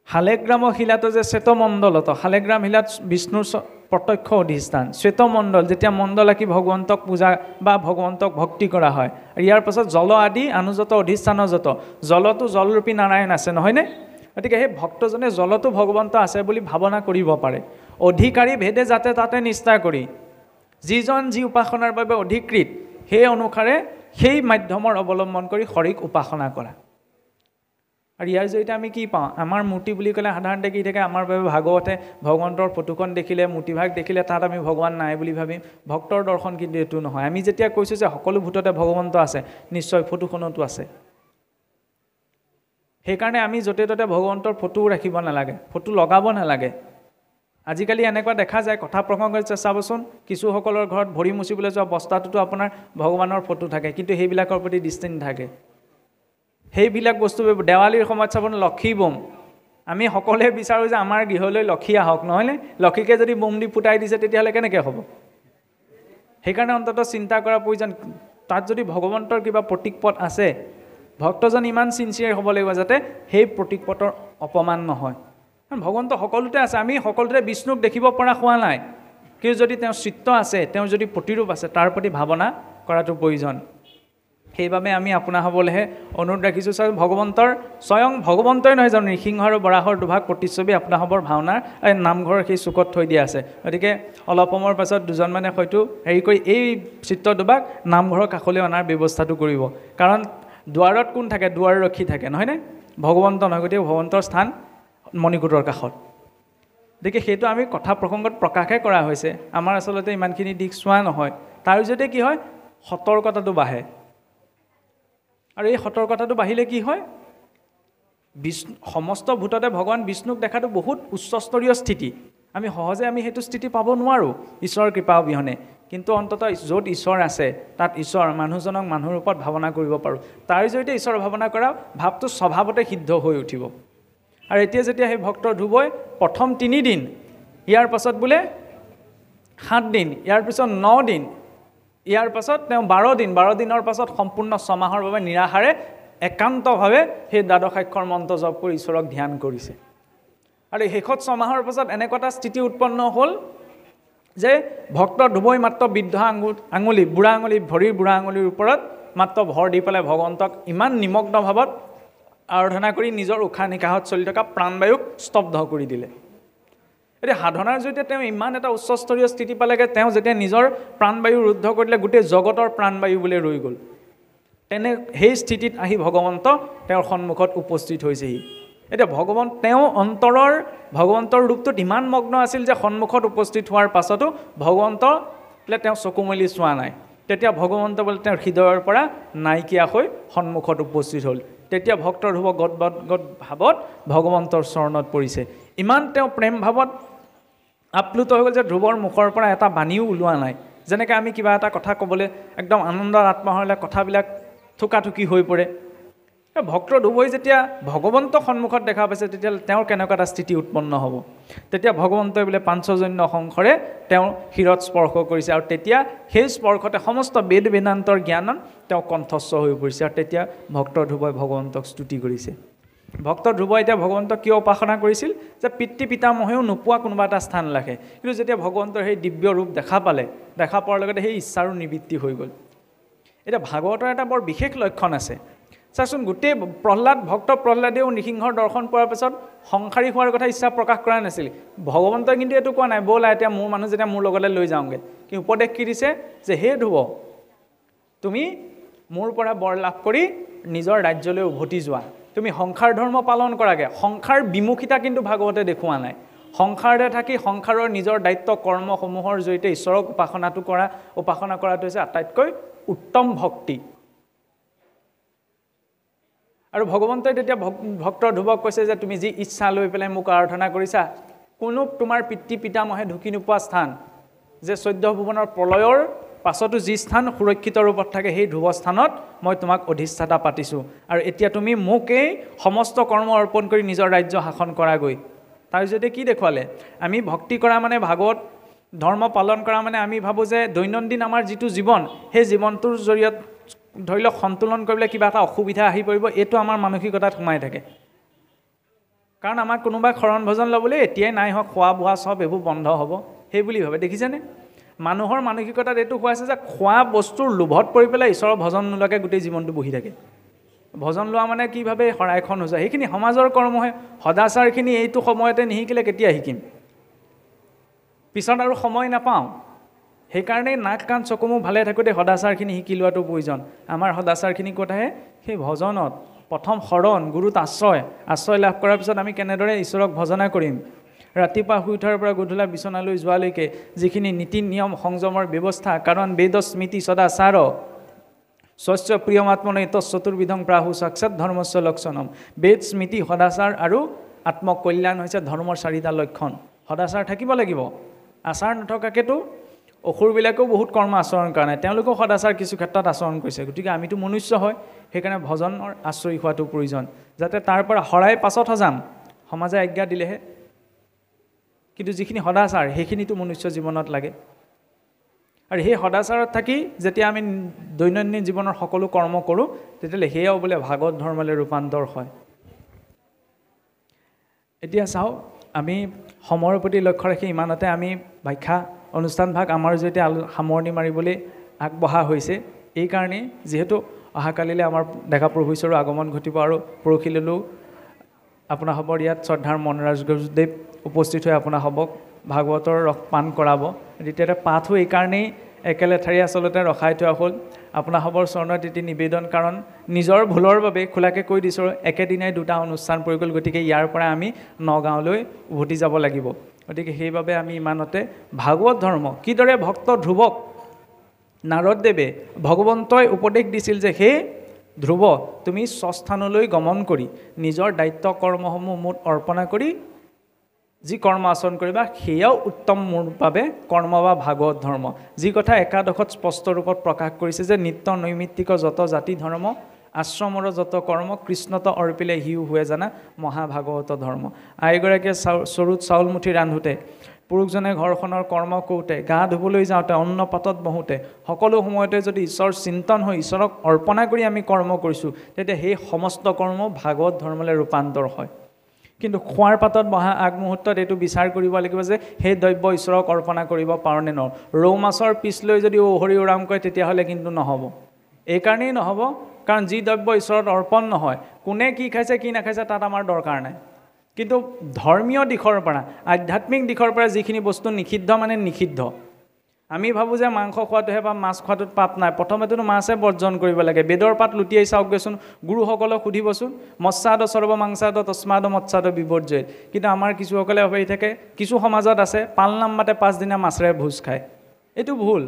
শালেগ্ৰাম শিলাটো যে শ্বেতমণ্ডলত, শালেগ্ৰাম শিলাত বিষ্ণুৰ প্ৰত্যক্ষ অধিষ্ঠান। শ্বেতমণ্ডল, যেতিয়া মণ্ডল আঁকি ভগৱন্তক পূজা বা ভগৱন্তক ভক্তি কৰা হয়। ইয়াৰ পাছত জল আদি অনুযত অধিষ্ঠানৰ যত, জলতো জলৰূপী নাৰায়ণ আছে, নহয়নে? গতিকে সেই ভক্তজনে জলতো ভগৱন্ত আছে বুলি ভাৱনা কৰিব পাৰে। অধিকাৰী ভেদে যাতে তাতে নিষ্ঠা কৰি, যিজন যি উপাসনাৰ বাবে অধিকৃত সেই অনুসাৰে সেই মাধ্যমৰ অৱলম্বন কৰি হৰিক উপাসনা কৰা। আৰু ইয়াৰ জৰিয়তে আমি কি পাওঁ? আমাৰ মূৰ্তি বুলি ক'লে সাধাৰণতে কি থাকে? আমাৰ বাবে ভাগৱতে ভগৱন্তৰ ফটোখন দেখিলে, মূৰ্তিভাগ দেখিলে তাত আমি ভগৱান নাই বুলি ভাবিম। ভক্তৰ দৰ্শন কিন্তু এইটো নহয়। আমি যেতিয়া কৈছোঁ যে সকলো ভূততে ভগৱন্ত আছে, নিশ্চয় ফটোখনতো আছে। সেইকাৰণে আমি য'তে ত'তে ভগৱন্তৰ ফটো ৰাখিব নালাগে, ফটো লগাব নালাগে। আজিকালি এনেকুৱা দেখা যায়, কথা প্ৰসংগত চাবচোন, কিছুসকলৰ ঘৰত ভৰি মুচিবলৈ যোৱা বস্তাটোতো আপোনাৰ ভগৱানৰ ফটো থাকে, কিন্তু সেইবিলাকৰ প্ৰতি দৃষ্টি নাথাকে। সেইবিলাক বস্তু দেৱালীৰ সময়ত চাব, লক্ষী বোম, আমি সকলোৱে বিচাৰোঁ যে আমাৰ গৃহলৈ লক্ষী আহক, নহয়নে? লক্ষীকে যদি বোম দি ফুটাই দিছে তেতিয়াহ'লে কেনেকৈ হ'ব? সেইকাৰণে অন্ততঃ চিন্তা কৰাৰ প্ৰয়োজন। তাত যদি ভগৱন্তৰ কিবা প্ৰতীক পথ আছে, ভক্তজন ইমান চিনচিয়াৰ হ'ব লাগিব যাতে সেই প্ৰতীক পথৰ অপমান নহয়। ভগৱন্ত সকলোতে আছে, আমি সকলোতে বিষ্ণুক দেখিব পৰা হোৱা নাই, কিন্তু যদি তেওঁৰ চিত্ৰ আছে, তেওঁৰ যদি প্ৰতিৰূপ আছে, তাৰ প্ৰতি ভাৱনা কৰাটো প্ৰয়োজন। সেইবাবে আমি আপোনা হ'বলৈহে অনুৰোধ ৰাখিছোঁ। ভগৱন্তৰ স্বয়ং ভগৱন্তই নহয় জানো, নৃসিংহ আৰু বৰাহৰ দুভাগ প্ৰতিচ্ছবি আপোনা হ'বৰ ভাওনাৰ নামঘৰৰ সেই চুকত থৈ দিয়া আছে। গতিকে অলপ সময়ৰ পাছত দুজনমানে হয়তো হেৰি কৰি এই চিত্ৰ দুভাগ নামঘৰৰ কাষলৈ অনাৰ ব্যৱস্থাটো কৰিব। কাৰণ দুৱাৰত কোন থাকে? দুৱাৰৰক্ষী থাকে, নহয়নে? ভগৱন্ত নহয়, গতিকে ভগৱন্তৰ স্থান মণিকূটৰ কাষত। গতিকে সেইটো আমি কথা প্ৰসংগত প্ৰকাশহে কৰা হৈছে, আমাৰ আচলতে ইমানখিনি দিশ চোৱা নহয়। তাৰ জৰিয়তে কি হয়? সতৰ্কতাটো বাঢ়ে। আৰু এই সতৰ্কতাটো বাঢ়িলে কি হয়? সমস্ত ভূততে ভগৱান বিষ্ণুক দেখাটো বহুত উচ্চস্তৰীয় স্থিতি। আমি সহজে সেইটো স্থিতি পাব নোৱাৰোঁ ঈশ্বৰৰ কৃপা অবিহনে। কিন্তু অন্ততঃ য'ত ঈশ্বৰ আছে তাত ঈশ্বৰ মানুহজনক মানুহৰ ওপৰত ভাৱনা কৰিব পাৰোঁ। তাৰ জৰিয়তে ঈশ্বৰৰ ভাৱনা কৰা ভাৱটো স্বভাৱতে সিদ্ধ হৈ উঠিব। আৰু এতিয়া যেতিয়া সেই ভক্তৰ ধ্ৰুৱই প্ৰথম 3 দিন, ইয়াৰ পাছত বোলে 7 দিন, ইয়াৰ পিছত 9 দিন, ইয়াৰ পাছত তেওঁ 12 দিন, 12 দিনৰ পাছত সম্পূৰ্ণ 6 মাহৰ বাবে নিৰাহাৰে একান্তভাৱে সেই দ্বাদশাক্ষৰ মন্ত্ৰ জপ কৰি ঈশ্বৰক ধ্যান কৰিছে। আৰু শেষত 6 মাহৰ পাছত এনেকুৱা এটা স্থিতি উৎপন্ন হ'ল যে ভক্তৰ ধ্ৰুৱই মাত্ৰ বৃদ্ধ আঙুলি, বুঢ়া আঙুলি, ভৰিৰ বুঢ়া আঙুলিৰ ওপৰত মাত্ৰ ভৰ দি পেলাই ভগৱন্তক ইমান নিমগ্ন ভাৱত আৰাধনা কৰি নিজৰ উশাহ নিশাহত চলি থকা প্ৰাণবায়ুক স্তব্ধ কৰি দিলে। এতিয়া সাধনাৰ জৰিয়তে তেওঁ ইমান এটা উচ্চস্তৰীয় স্থিতি পালেগৈ, তেওঁ যেতিয়া নিজৰ প্ৰাণবায়ু ৰুদ্ধ কৰিলে গোটেই জগতৰ প্ৰাণবায়ু বোলে ৰৈ গ'ল। তেনে সেই স্থিতিত আহি ভগৱন্ত তেওঁৰ সন্মুখত উপস্থিত হৈছেহি। এতিয়া তেওঁ অন্তৰৰ ভগৱন্তৰ ৰূপটোত ইমান মগ্ন আছিল যে সন্মুখত উপস্থিত হোৱাৰ পাছতো ভগৱন্তলৈ তেওঁ চকু মেলি চোৱা নাই। তেতিয়া ভগৱন্ত বোলে তেওঁৰ হৃদয়ৰ পৰা নাইকিয়া হৈ সন্মুখত উপস্থিত হ'ল। তেতিয়া ভক্তৰ ধ্ৰুৱ গদগদ ভাৱত ভগৱন্তৰ চৰণত পৰিছে। ইমান তেওঁ প্ৰেম ভাৱত আপ্লুত হৈ গ'ল যে ধ্ৰুৱৰ মুখৰ পৰা এটা বাণীও ওলোৱা নাই। যেনেকৈ আমি কিবা এটা কথা ক'বলৈ একদম আনন্দৰ আত্মা হ'লে কথাবিলাক থুকাথুকি হৈ পৰে। ভক্তৰ ধ্ৰুৱই যেতিয়া ভগৱন্তক সন্মুখত দেখা পাইছে তেতিয়া তেওঁৰ কেনেকুৱা এটা স্থিতি উৎপন্ন হ'ব। তেতিয়া ভগৱন্তই বোলে পাঞ্চজন্য শংখৰে তেওঁ শিৰত স্পৰ্শ কৰিছে, আৰু তেতিয়া সেই স্পৰ্শতে সমস্ত বেদ বেদান্তৰ জ্ঞান তেওঁ কণ্ঠস্থ হৈ পৰিছে। আৰু তেতিয়া ভক্তৰ ধ্ৰুৱই ভগৱন্তক স্তুতি কৰিছে। ভক্তৰ ধ্ৰুৱই এতিয়া ভগৱন্তক কিয় উপাসনা কৰিছিল? যে পিতৃ পিতামহেও নোপোৱা কোনোবা এটা স্থান ৰাখে। কিন্তু যেতিয়া ভগৱন্তৰ সেই দিব্য ৰূপ দেখা পালে, দেখা পোৱাৰ লগতে সেই ইচ্ছাৰো নিবৃত্তি হৈ গ'ল। এতিয়া ভাগৱতৰ এটা বৰ বিশেষ লক্ষণ আছে। চাচোন, গোটেই ভক্ত প্ৰহ্লাদেও নৃসিংহৰ দৰ্শন পোৱাৰ পিছত সংসাৰী হোৱাৰ কথা ইচ্ছা প্ৰকাশ কৰা নাছিল। ভগৱন্তই কিন্তু এইটো কোৱা নাই, ব'লা এতিয়া মোৰ মানুহ যেতিয়া মোৰ লগতে লৈ যাওঁগৈ। কিন্তু উপদেশ কি দিছে? যে হে ধ্ৰুৱ, তুমি মোৰ পৰা বৰ লাভ কৰি নিজৰ ৰাজ্যলৈ উভতি যোৱা, তুমি সংসাৰ ধৰ্ম পালন কৰাগে। সংসাৰ বিমুখিতা কিন্তু ভাগৱতে দেখুওৱা নাই। সংসাৰতে থাকি সংসাৰৰ নিজৰ দায়িত্ব কৰ্মসমূহৰ জৰিয়তে ঈশ্বৰক উপাসনা কৰাটো হৈছে আটাইতকৈ উত্তম ভক্তি। আৰু ভগৱন্তই তেতিয়া ভক্তৰ ধ্ৰুৱক কৈছে যে তুমি যি ইচ্ছা লৈ পেলাই মোক আৰাধনা কৰিছা, কোনো তোমাৰ পিতৃ পিতামহে ঢুকি নোপোৱা স্থান, যে 14 ভুৱনৰ প্ৰলয়ৰ পাছতো যি স্থান সুৰক্ষিত ৰূপত থাকে সেই ধ্ৰুৱস্থানত মই তোমাক অধিষ্ঠাতা পাতিছোঁ আৰু এতিয়া তুমি মোকেই সমস্ত কৰ্ম অৰ্পণ কৰি নিজৰ ৰাজ্য শাসন কৰাগৈ। তাৰ যদি কি দেখুৱালে, আমি ভক্তি কৰা মানে ভাগৱত ধৰ্ম পালন কৰা মানে আমি ভাবোঁ যে দৈনন্দিন আমাৰ যিটো জীৱন সেই জীৱনটোৰ জৰিয়তে ধৰি লওক সন্তুলন কৰিবলৈ কিবা এটা অসুবিধা আহি পৰিব, এইটো আমাৰ মানসিকতাত সোমাই থাকে। কাৰণ আমাক কোনোবাই শৰণ ভজন ল'বলৈ এতিয়াই নাই হওক, খোৱা বোৱা চব এইবোৰ বন্ধ হ'ব সেই বুলি ভাবে। দেখিছেনে মানুহৰ মানসিকতাত এইটো হোৱাইছে যে খোৱা বস্তুৰ লোভত পৰি পেলাই ঈশ্বৰৰ ভজন নোলোৱাকৈ গোটেই জীৱনটো বহি থাকে। ভজন লোৱা মানে কি ভাবে শৰাইখন হৈ যায়, সেইখিনি সমাজৰ কৰ্মহে। সদাচাৰখিনি এইটো সময়তে নিশিকিলে কেতিয়া শিকিম, পিছত আৰু সময় নাপাওঁ। সেইকাৰণেই নাক কাণ চকুমুখ ভালে থাকোঁতে সদাচাৰখিনি শিকি লোৱাটো প্ৰয়োজন। আমাৰ সদাচাৰখিনি ক'ত আহে, সেই ভজনত। প্ৰথম শৰণ, গুৰুত আশ্ৰয় লাভ কৰাৰ পিছত আমি কেনেদৰে ঈশ্বৰক ভজনা কৰিম। ৰাতিপুৱা শুই উঠাৰ পৰা গধূলা বিচনালৈ যোৱালৈকে যিখিনি নীতি নিয়ম সংযমৰ ব্যৱস্থা, কাৰণ বেদ স্মৃতি সদাচাৰ স্বস্য প্ৰিয়মাত্মনে চতুৰ্বিধং প্ৰাহু সাক্ষাৎ ধৰ্মস্য লক্ষণম। বেদ স্মৃতি সদাচাৰ আৰু আত্মকল্যাণ হৈছে ধৰ্মৰ 4টা লক্ষণ। সদাচাৰ থাকিব লাগিব। আচাৰ নথকাকেতো অসুৰবিলাকেও বহুত কৰ্ম আচৰণ কৰা নাই, তেওঁলোকেও সদাচাৰ কিছু ক্ষেত্ৰত আচৰণ কৰিছে। গতিকে আমিতো মনুষ্য হয়, সেইকাৰণে ভজনৰ আশ্ৰয় হোৱাটো প্ৰয়োজন, যাতে তাৰ পৰা শৰাই পাছত সজাম, সমাজে আজ্ঞা দিলেহে। কিন্তু যিখিনি সদাচাৰ সেইখিনিতো মনুষ্য জীৱনত লাগে। আৰু সেই সদাচাৰত থাকি যেতিয়া আমি দৈনন্দিন জীৱনৰ সকলো কৰ্ম কৰোঁ, তেতিয়াহ'লে সেয়াও বোলে ভাগৱত ধৰ্মলৈ ৰূপান্তৰ হয়। এতিয়া চাওঁ, আমি সময়ৰ প্ৰতি লক্ষ্য ৰাখি ইমানতে আমি ব্যাখ্যা অনুষ্ঠানভাগ আমাৰ জৰিয়তে সামৰণি মাৰিবলৈ আগবঢ়া হৈছে। এইকাৰণেই যিহেতু অহাকালিলৈ আমাৰ ডেকা প্ৰভু ঈশ্বৰৰ আগমন ঘটিব আৰু পৰহিলৈও আপোনাসৱৰ ইয়াত শ্ৰদ্ধাৰ মনৰাজ গুৰুদেৱ উপস্থিত হৈ আপোনাসৱক ভাগৱতৰ ৰস পান কৰাব। দ্বিতীয়তে পাঠো এইকাৰণেই একেলেঠাৰি আচলতে ৰখাই থোৱা হ'ল আপোনাসৱৰ চৰণত এটি নিবেদন, কাৰণ নিজৰ ভুলৰ বাবে খোলাকৈ কৈ দিছোঁ একেদিনাই 2টা অনুষ্ঠান পৰি গ'ল। গতিকে ইয়াৰ পৰা আমি নগাঁৱলৈ উভতি যাব লাগিব। গতিকে সেইবাবে আমি ইমানতে ভাগৱত ধৰ্ম কিদৰে ভক্ত ধ্ৰুৱক নাৰদদেৱে ভগৱন্তই উপদেশ দিছিল যে হে ধ্ৰুৱ, তুমি স্বস্থানলৈ গমন কৰি নিজৰ দায়িত্ব কৰ্মসমূহ মোত অৰ্পণা কৰি যি কৰ্ম আচৰণ কৰিবা সেয়াও উত্তম মোৰ বাবে কৰ্ম বা ভাগৱত ধৰ্ম। যি কথা একাদশত স্পষ্ট ৰূপত প্ৰকাশ কৰিছে যে নিত্য নৈমিত্তিক যত জাতি ধৰ্ম আশ্ৰমৰ যত কৰ্ম কৃষ্ণত অৰ্পিলে হিউ हुए জানা মহাভাগৱত ধৰ্ম। আইগৰাকীয়ে চৰুত চাউল মুঠি ৰান্ধোতে, পুৰুষজনে ঘৰখনৰ কৰ্ম কৰোঁতে, গা ধুবলৈ যাওঁতে, অন্ন পাতত বহোঁতে, সকলো সময়তে যদি ঈশ্বৰ চিন্তন হৈ ঈশ্বৰক অৰ্পণা কৰি আমি কৰ্ম কৰিছোঁ, তেতিয়া সেই সমস্ত কৰ্ম ভাগৱত ধৰ্মলৈ ৰূপান্তৰ হয়। কিন্তু খোৱাৰ পাতত বহা আগমুহূৰ্তত এইটো বিচাৰ কৰিব লাগিব যে সেই দ্ৰব্য ঈশ্বৰক অৰ্পণা কৰিব পাৰোঁ নে নোৱাৰোঁ। ৰৌ মাছৰ পিছ লৈ যদি হৰি ওৰাম কয় তেতিয়াহ'লে কিন্তু নহ'ব। এইকাৰণেই নহ'ব কাৰণ যি দ্ৰব্য ঈশ্বৰত অৰ্পণ নহয়, কোনে কি খাইছে কি নাখাইছে তাত আমাৰ দৰকাৰ নাই। কিন্তু ধৰ্মীয় দিশৰ পৰা, আধ্যাত্মিক দিশৰ পৰা যিখিনি বস্তু নিষিদ্ধ মানে নিষিদ্ধ। আমি ভাবোঁ যে মাংস খোৱাটোহে বা মাছ খোৱাটোত পাপ নাই। প্ৰথমেতো মাছে বৰ্জন কৰিব লাগে। বেদৰ পাত লুটিয়াই চাওকগৈচোন, গুৰুসকলক সুধিবচোন, মৎস্যাদ সৰ্বমাংসাদ তস্মাদ মৎস্যাদ বিবৰ্জয়। কিন্তু আমাৰ কিছুসকলে ভাবি থাকে, কিছু সমাজত আছে পালনাম মাতে 5 দিনা মাছেৰে ভোজ খায়। এইটো ভুল।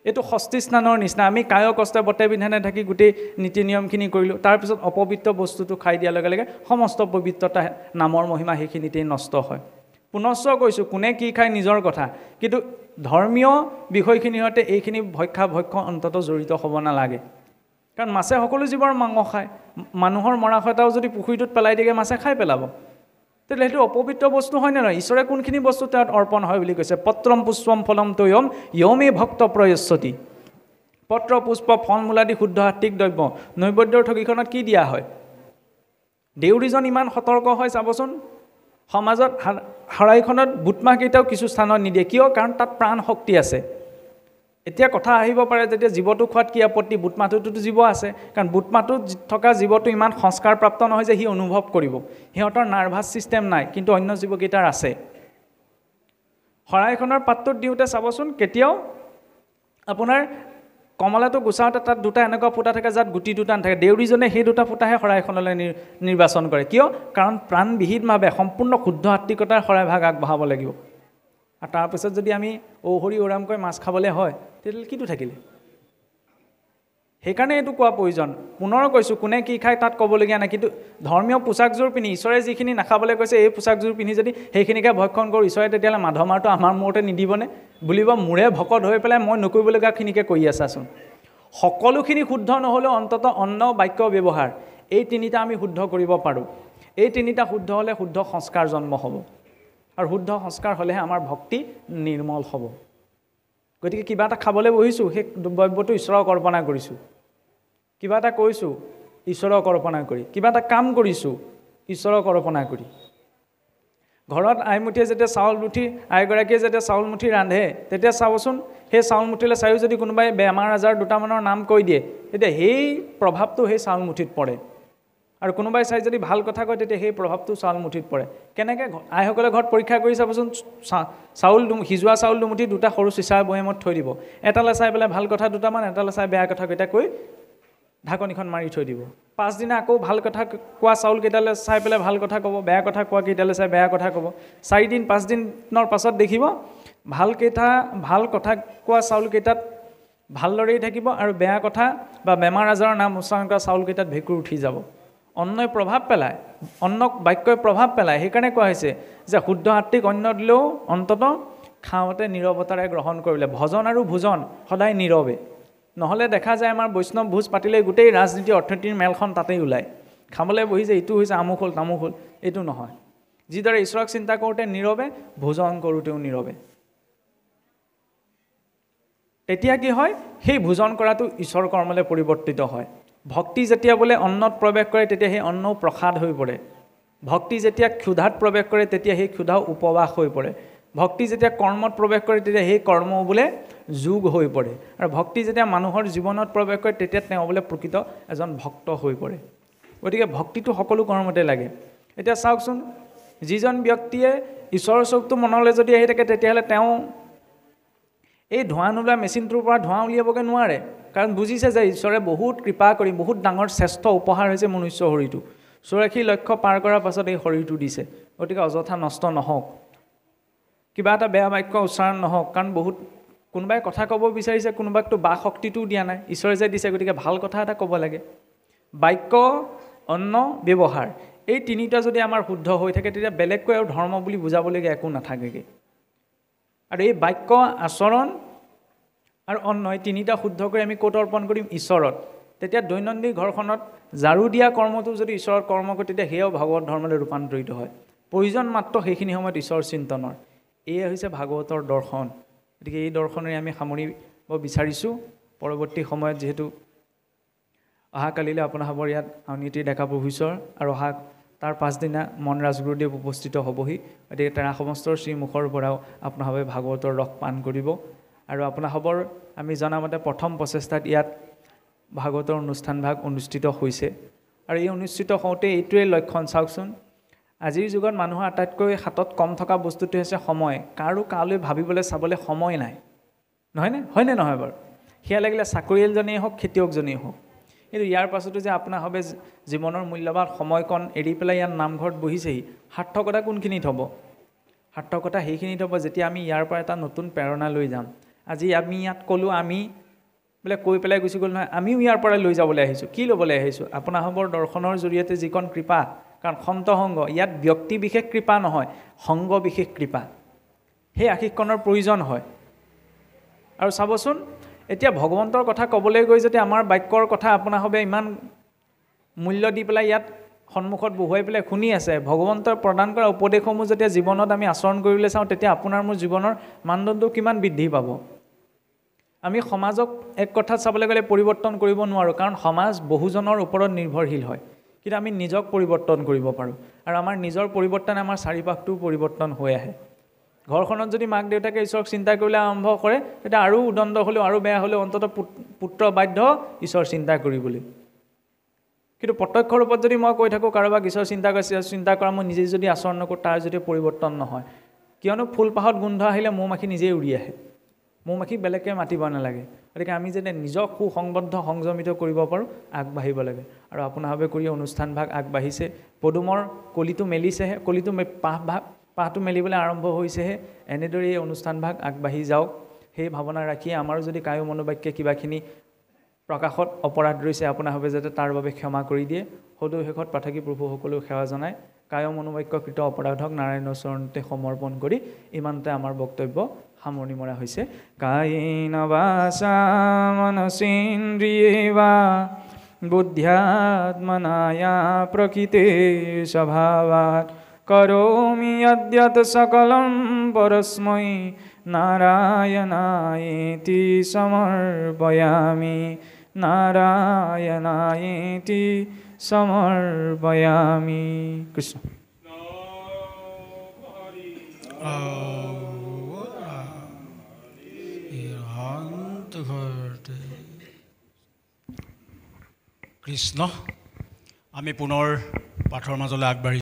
এইটো ষষ্ঠী স্নানৰ নিচিনা। আমি কায় কষ্টে বতে বিধানে থাকি গোটেই নীতি নিয়মখিনি কৰিলোঁ, তাৰপিছত অপবিত্ৰ বস্তুটো খাই দিয়াৰ লগে লগে সমস্ত পবিত্ৰতা নামৰ মহিমা সেইখিনিতেই নষ্ট হয়। পুনশ্চ কৈছোঁ, কোনে কি খায় নিজৰ কথা, কিন্তু ধৰ্মীয় বিষয়খিনিৰ সৈতে এইখিনি ভক্ষ্য অন্তত জড়িত হ'ব নালাগে। কাৰণ মাছে সকলো জীৱৰ মাংস খায়। মানুহৰ মৰা এটাও যদি পুখুৰীটোত পেলাই দিয়ে মাছে খাই পেলাব, তেতিয়াহ'লে সেইটো অপবিত্ৰ বস্তু হয় নে নহয়? ঈশ্বৰে কোনখিনি বস্তু তাত অৰ্পণ হয় বুলি কৈছে? পত্ৰম পুষ্পম ফলম তৈয়ম য়মে ভক্ত প্ৰয়চ্ছতি। পত্ৰ পুষ্প ফল মূলাদি শুদ্ধ সাত্বিক দ্ৰব্য। নৈবেদ্যৰ ঠগীখনত কি দিয়া হয়? দেউৰীজন ইমান সতৰ্ক হয় চাবচোন। সমাজত শৰাইখনত বুটমাহকেইটাও কিছু স্থানত নিদিয়ে। কিয়? কাৰণ তাত প্ৰাণ শক্তি আছে। এতিয়া কথা আহিব পাৰে যেতিয়া জীৱটো খোৱাত কি আপত্তি, বুটমাহটোতো জীৱ আছে। কাৰণ বুটমাহটোত থকা জীৱটো ইমান সংস্কাৰপ্ৰাপ্ত নহয় যে সি অনুভৱ কৰিব। সিহঁতৰ নাৰ্ভাছ ছিষ্টেম নাই, কিন্তু অন্য জীৱকেইটাৰ আছে। শৰাইখনৰ পাতটোত দিওঁতে চাবচোন, কেতিয়াও আপোনাৰ কমলাটো গুচাওঁতে তাত 2টা এনেকুৱা ফুটা থাকে যাত গুটি 2টা নাথাকে। দেউৰীজনে সেই 2টা ফুটাহে শৰাইখনলৈ নিৰ্বাচন কৰে। কিয়? কাৰণ প্ৰাণবিহীনভাৱে সম্পূৰ্ণ শুদ্ধ আত্মিকতাৰ শৰাইভাগ আগবঢ়াব লাগিব। আৰু তাৰপিছত যদি আমি ঔহৰি ওৰামকৈ মাছ খাবলৈ হয়, তেতিয়াহ'লে কিটো থাকিলে? সেইকাৰণে এইটো কোৱা প্ৰয়োজন। পুনৰ কৈছোঁ, কোনে কি খায় তাত ক'বলগীয়া নাই, কিন্তু ধৰ্মীয় পোচাকযোৰ পিন্ধি ঈশ্বৰে যিখিনি নাখাবলৈ কৈছে এই পোচাকযোৰ পিন্ধি যদি সেইখিনিকে ভক্ষণ কৰোঁ, ঈশ্বৰে তেতিয়াহ'লে মাধমাৰটো আমাৰ মূৰতে নিদিবনে? বুলিব মোৰে ভকত হৈ পেলাই মই নকৰিবলগীয়াখিনিকে কৰি আছাচোন। সকলোখিনি শুদ্ধ নহ'লেও অন্ততঃ অন্ন বাক্য ব্যৱহাৰ এই তিনিটা আমি শুদ্ধ কৰিব পাৰোঁ। এই তিনিটা শুদ্ধ হ'লে শুদ্ধ সংস্কাৰ জন্ম হ'ব, আৰু শুদ্ধ সংস্কাৰ হ'লেহে আমাৰ ভক্তি নিৰ্মল হ'ব। গতিকে কিবা এটা খাবলৈ বহিছোঁ, সেই দ্ৰব্যটো ঈশ্বৰক অৰ্পণা কৰিছোঁ। কিবা এটা কৈছোঁ ঈশ্বৰক অৰ্পণা কৰি, কিবা এটা কাম কৰিছোঁ ঈশ্বৰক অৰ্পণা কৰি। ঘৰত আইমুঠিয়ে যেতিয়া চাউল মুঠি, আইগৰাকীয়ে যেতিয়া চাউল মুঠি ৰান্ধে, তেতিয়া চাবচোন সেই চাউল মুঠিলৈ চাইও যদি কোনোবাই বেমাৰ আজাৰ দুটামানৰ নাম কৈ দিয়ে, তেতিয়া সেই প্ৰভাৱটো সেই চাউল মুঠিত পৰে। আৰু কোনোবাই চাই যদি ভাল কথা কয়, তেতিয়া সেই প্ৰভাৱটো চাউল মুঠিত পৰে। কেনেকৈ আইসকলে ঘৰত পৰীক্ষা কৰি চাবচোন, চাউল সিজোৱা চাউল দুমুঠি দুটা সৰু চিচাৰ বৈয়ামত থৈ দিব। এটালৈ চাই পেলাই ভাল কথা দুটামান, এটালৈ চাই বেয়া কথাকেইটা কৈ ঢাকনিখন মাৰি থৈ দিব। পাছদিনা আকৌ ভাল কথা কোৱা চাউল কেইটালৈ চাই পেলাই ভাল কথা ক'ব, বেয়া কথা কোৱা কেইটালৈ চাই বেয়া কথা ক'ব। 4 দিন 5 দিনৰ পাছত দেখিব ভাল কথা কোৱা চাউলকেইটাত ভালদৰেই থাকিব, আৰু বেয়া কথা বা বেমাৰ আজাৰৰ নাম উচ্চাৰণ কৰা চাউলকেইটাত ভেঁকুৰ উঠি যাব। অন্নই প্ৰভাৱ পেলায়, অন্নক বাক্যই প্ৰভাৱ পেলায়। সেইকাৰণে কোৱা হৈছে যে শুদ্ধ আত্মিক অন্ন দিলেও অন্ততঃ খাওঁতে নীৰৱতাৰে গ্ৰহণ কৰিলে। ভজন আৰু ভোজন সদায় নীৰৱে, নহ'লে দেখা যায় আমাৰ বৈষ্ণৱ ভোজ পাতিলে গোটেই ৰাজনীতি অৰ্থনীতিৰ মেলখন তাতেই ওলায়। খাবলৈ বহি যে ইটো হৈছে আমুক হ'ল তামুক হ'ল, এইটো নহয়। যিদৰে ঈশ্বৰক চিন্তা কৰোঁতে নীৰৱে, ভোজন কৰোঁতেও নীৰৱে। তেতিয়া কি হয়, সেই ভোজন কৰাটো ঈশ্বৰ কৰ্মলৈ পৰিৱৰ্তিত হয়। ভক্তি যেতিয়া বোলে অন্নত প্ৰৱেশ কৰে, তেতিয়া সেই অন্নও প্ৰসাদ হৈ পৰে। ভক্তি যেতিয়া ক্ষুধাত প্ৰৱেশ কৰে, তেতিয়া সেই ক্ষুধাও উপবাস হৈ পৰে। ভক্তি যেতিয়া কৰ্মত প্ৰৱেশ কৰে, তেতিয়া সেই কৰ্মও বোলে যোগ হৈ পৰে। আৰু ভক্তি যেতিয়া মানুহৰ জীৱনত প্ৰৱেশ কৰে, তেতিয়া তেওঁ বোলে প্ৰকৃত এজন ভক্ত হৈ পৰে। গতিকে ভক্তিটো সকলো কৰ্মতে লাগে। এতিয়া চাওকচোন, যিজন ব্যক্তিয়ে ঈশ্বৰৰ চকুটো মনলৈ যদি আহি থাকে, তেতিয়াহ'লে তেওঁ এই ধোঁৱা নোলোৱা মেচিনটোৰ পৰা ধোঁৱা উলিয়াবগৈ নোৱাৰে। কাৰণ বুজিছে যে ঈশ্বৰে বহুত কৃপা কৰি বহুত ডাঙৰ শ্ৰেষ্ঠ উপহাৰ হৈছে মনুষ্য শৰীৰটো। 84 লক্ষ পাৰ কৰাৰ পাছত এই শৰীৰটো দিছে। গতিকে অযথা নষ্ট নহওক, কিবা এটা বেয়া বাক্য উচ্চাৰণ নহওক। কাৰণ কোনোবাই কথা ক'ব বিচাৰিছে, কোনোবাকতো বাক শক্তিটোও দিয়া নাই, ঈশ্বৰে যে দিছে। গতিকে ভাল কথা এটা ক'ব লাগে। বাক্য, অন্ন, ব্যৱহাৰ এই তিনিটা যদি আমাৰ শুদ্ধ হৈ থাকে, তেতিয়া বেলেগকৈ আৰু ধৰ্ম বুলি বুজাবলগীয়া একো নাথাকেগৈ। আৰু এই বাক্য, আচৰণ আৰু অন্ন এই তিনিটা শুদ্ধ কৰি আমি ক'ত অৰ্পণ কৰিম? ঈশ্বৰত। তেতিয়া দৈনন্দিন ঘৰখনত ঝাৰু দিয়া কৰ্মটো যদি ঈশ্বৰৰ কৰ্ম কৰে, তেতিয়া সেয়াও ভাগৱত ধৰ্মলৈ ৰূপান্তৰিত হয়। প্ৰয়োজন মাত্ৰ সেইখিনি সময়ত ঈশ্বৰ চিন্তনৰ। এয়ে হৈছে ভাগৱতৰ দৰ্শন। গতিকে এই দৰ্শনেৰে আমি সামৰিব বিচাৰিছোঁ। পৰৱৰ্তী সময়ত যিহেতু অহাকালিলৈ আপোনালোকৰ ইয়াত আউনীআটী ডেকা প্ৰভু ঈশ্বৰ আৰু তাৰ পাছদিনা মন ৰাজগুৰুদেৱ উপস্থিত হ'বহি। গতিকে তেৰা সমস্তৰ শ্ৰীমুখৰ পৰাও আপোনালোকে ভাগৱতৰ ৰস পান কৰিব। আৰু আপোনালোকৰ আমি জনামতে প্ৰথম প্ৰচেষ্টাত ইয়াত ভাগৱতৰ অনুষ্ঠানভাগ অনুষ্ঠিত হৈছে। আৰু এই অনুষ্ঠিত হওঁতে এইটোৱে লক্ষণ, চাওকচোন, আজিৰ যুগত মানুহৰ আটাইতকৈ হাতত কম থকা বস্তুটো হৈছে সময়। কাৰো কালৈ ভাবিবলৈ চাবলৈ সময় নাই, নহয়নে? হয়নে নহয় বাৰু? সেয়া লাগিলে চাকৰিয়ালজনেই হওক, খেতিয়কজনেই হওক। কিন্তু ইয়াৰ পাছতো যে আপোনালোকে জীৱনৰ মূল্যৱান সময়কণ এৰি পেলাই ইয়াত নামঘৰত বহিছেহি, সাৰ্থকতা কোনখিনিত হ'ব? সাৰ্থকতা সেইখিনিত হ'ব যেতিয়া আমি ইয়াৰ পৰা এটা নতুন প্ৰেৰণা লৈ যাম। আজি আমি ইয়াত ক'লোঁ, আমি বোলে কৈ পেলাই গুচি গ'ল নহয়, আমিও ইয়াৰ পৰা লৈ যাবলৈ আহিছোঁ। কি ল'বলৈ আহিছোঁ? আপোনালোকৰ দৰ্শনৰ জৰিয়তে যিকণ কৃপা, কাৰণ সন্ত সংগ, ইয়াত ব্যক্তি বিশেষ কৃপা নহয়, সংগ বিশেষ কৃপা, সেই আশীষকণৰ প্ৰয়োজন হয়। আৰু চাবচোন, এতিয়া ভগৱন্তৰ কথা ক'বলৈ গৈ যদি আমাৰ বাক্যৰ কথা আপোনালোকে ইমান মূল্য দি পেলাই ইয়াত সন্মুখত বহুৱাই পেলাই শুনি আছে, ভগৱন্তৰ প্ৰদান কৰা উপদেশসমূহ যেতিয়া জীৱনত আমি আচৰণ কৰিবলৈ চাওঁ, তেতিয়া আপোনাৰ মোৰ জীৱনৰ মানদণ্ড কিমান বৃদ্ধি পাব। আমি সমাজক এক কথাত চাবলৈ গ'লে পৰিৱৰ্তন কৰিব নোৱাৰোঁ, কাৰণ সমাজ বহুজনৰ ওপৰত নিৰ্ভৰশীল হয়। কিন্তু আমি নিজক পৰিৱৰ্তন কৰিব পাৰোঁ। আৰু আমাৰ নিজৰ পৰিৱৰ্তনে আমাৰ চাৰিপাশটোও পৰিৱৰ্তন হৈ আহে। ঘৰখনত যদি মাক দেউতাকে ঈশ্বৰক চিন্তা কৰিবলৈ আৰম্ভ কৰে, তেতিয়া আৰু উদণ্ড হ'লেও আৰু বেয়া হ'লেও অন্ততঃ পুত্ৰ বাধ্য ঈশ্বৰ চিন্তা কৰিবলৈ। কিন্তু প্ৰত্যক্ষ ৰূপত যদি মই কৈ থাকোঁ কাৰোবাক ঈশ্বৰ চিন্তা কৰা, মই নিজে যদি আচৰণ নকৰোঁ, তাৰ যদি পৰিৱৰ্তন নহয়। কিয়নো ফুলপাহত গোন্ধ আহিলে মৌ মাখি নিজেই উৰি আহে। মৌ মাখিক বেলেগকৈ মাতিব নালাগে। গতিকে আমি যাতে নিজক সুসংবদ্ধ সংযমিত কৰিব পাৰোঁ, আগবাঢ়িব লাগে। আৰু আপোনালোকে কৰি অনুষ্ঠানভাগ আগবাঢ়িছে। পদুমৰ কলিটো মেলিছেহে, পাহটো মেলিবলৈ আৰম্ভ হৈছেহে। এনেদৰে এই অনুষ্ঠানভাগ আগবাঢ়ি যাওক, সেই ভাৱনা ৰাখি আমাৰো যদি কায়ো মনোবাক্যে কিবাখিনি প্ৰকাশত অপৰাধ ৰৈছে আপোনাৰ হবে যাতে তাৰ বাবে ক্ষমা কৰি দিয়ে সদৌ শেষত পাঠকী প্ৰভুসকলেও সেৱা জনায় কায় মনোবাক্যকৃত অপৰাধক নাৰায়ণৰ চৰণতে সমৰ্পণ কৰি ইমানতে আমাৰ বক্তব্য সামৰণি মৰা হৈছে কায়েন বাচা মনসেন্দ্ৰিয়েবা বুদ্ধ্যাত্মনায়া প্ৰকৃতে স্বভাৱাৎ কৰোমি যদ্যৎ সকলম পৰস্मै নাৰায়ণায়েতি সমৰ্পয়ামি নাৰায়ণায়েতি সমৰ্পয়ামি কৃষ্ণ কৃষ্ণ আমি পুনৰ পাঠৰ মাজলৈ আগবাঢ়ি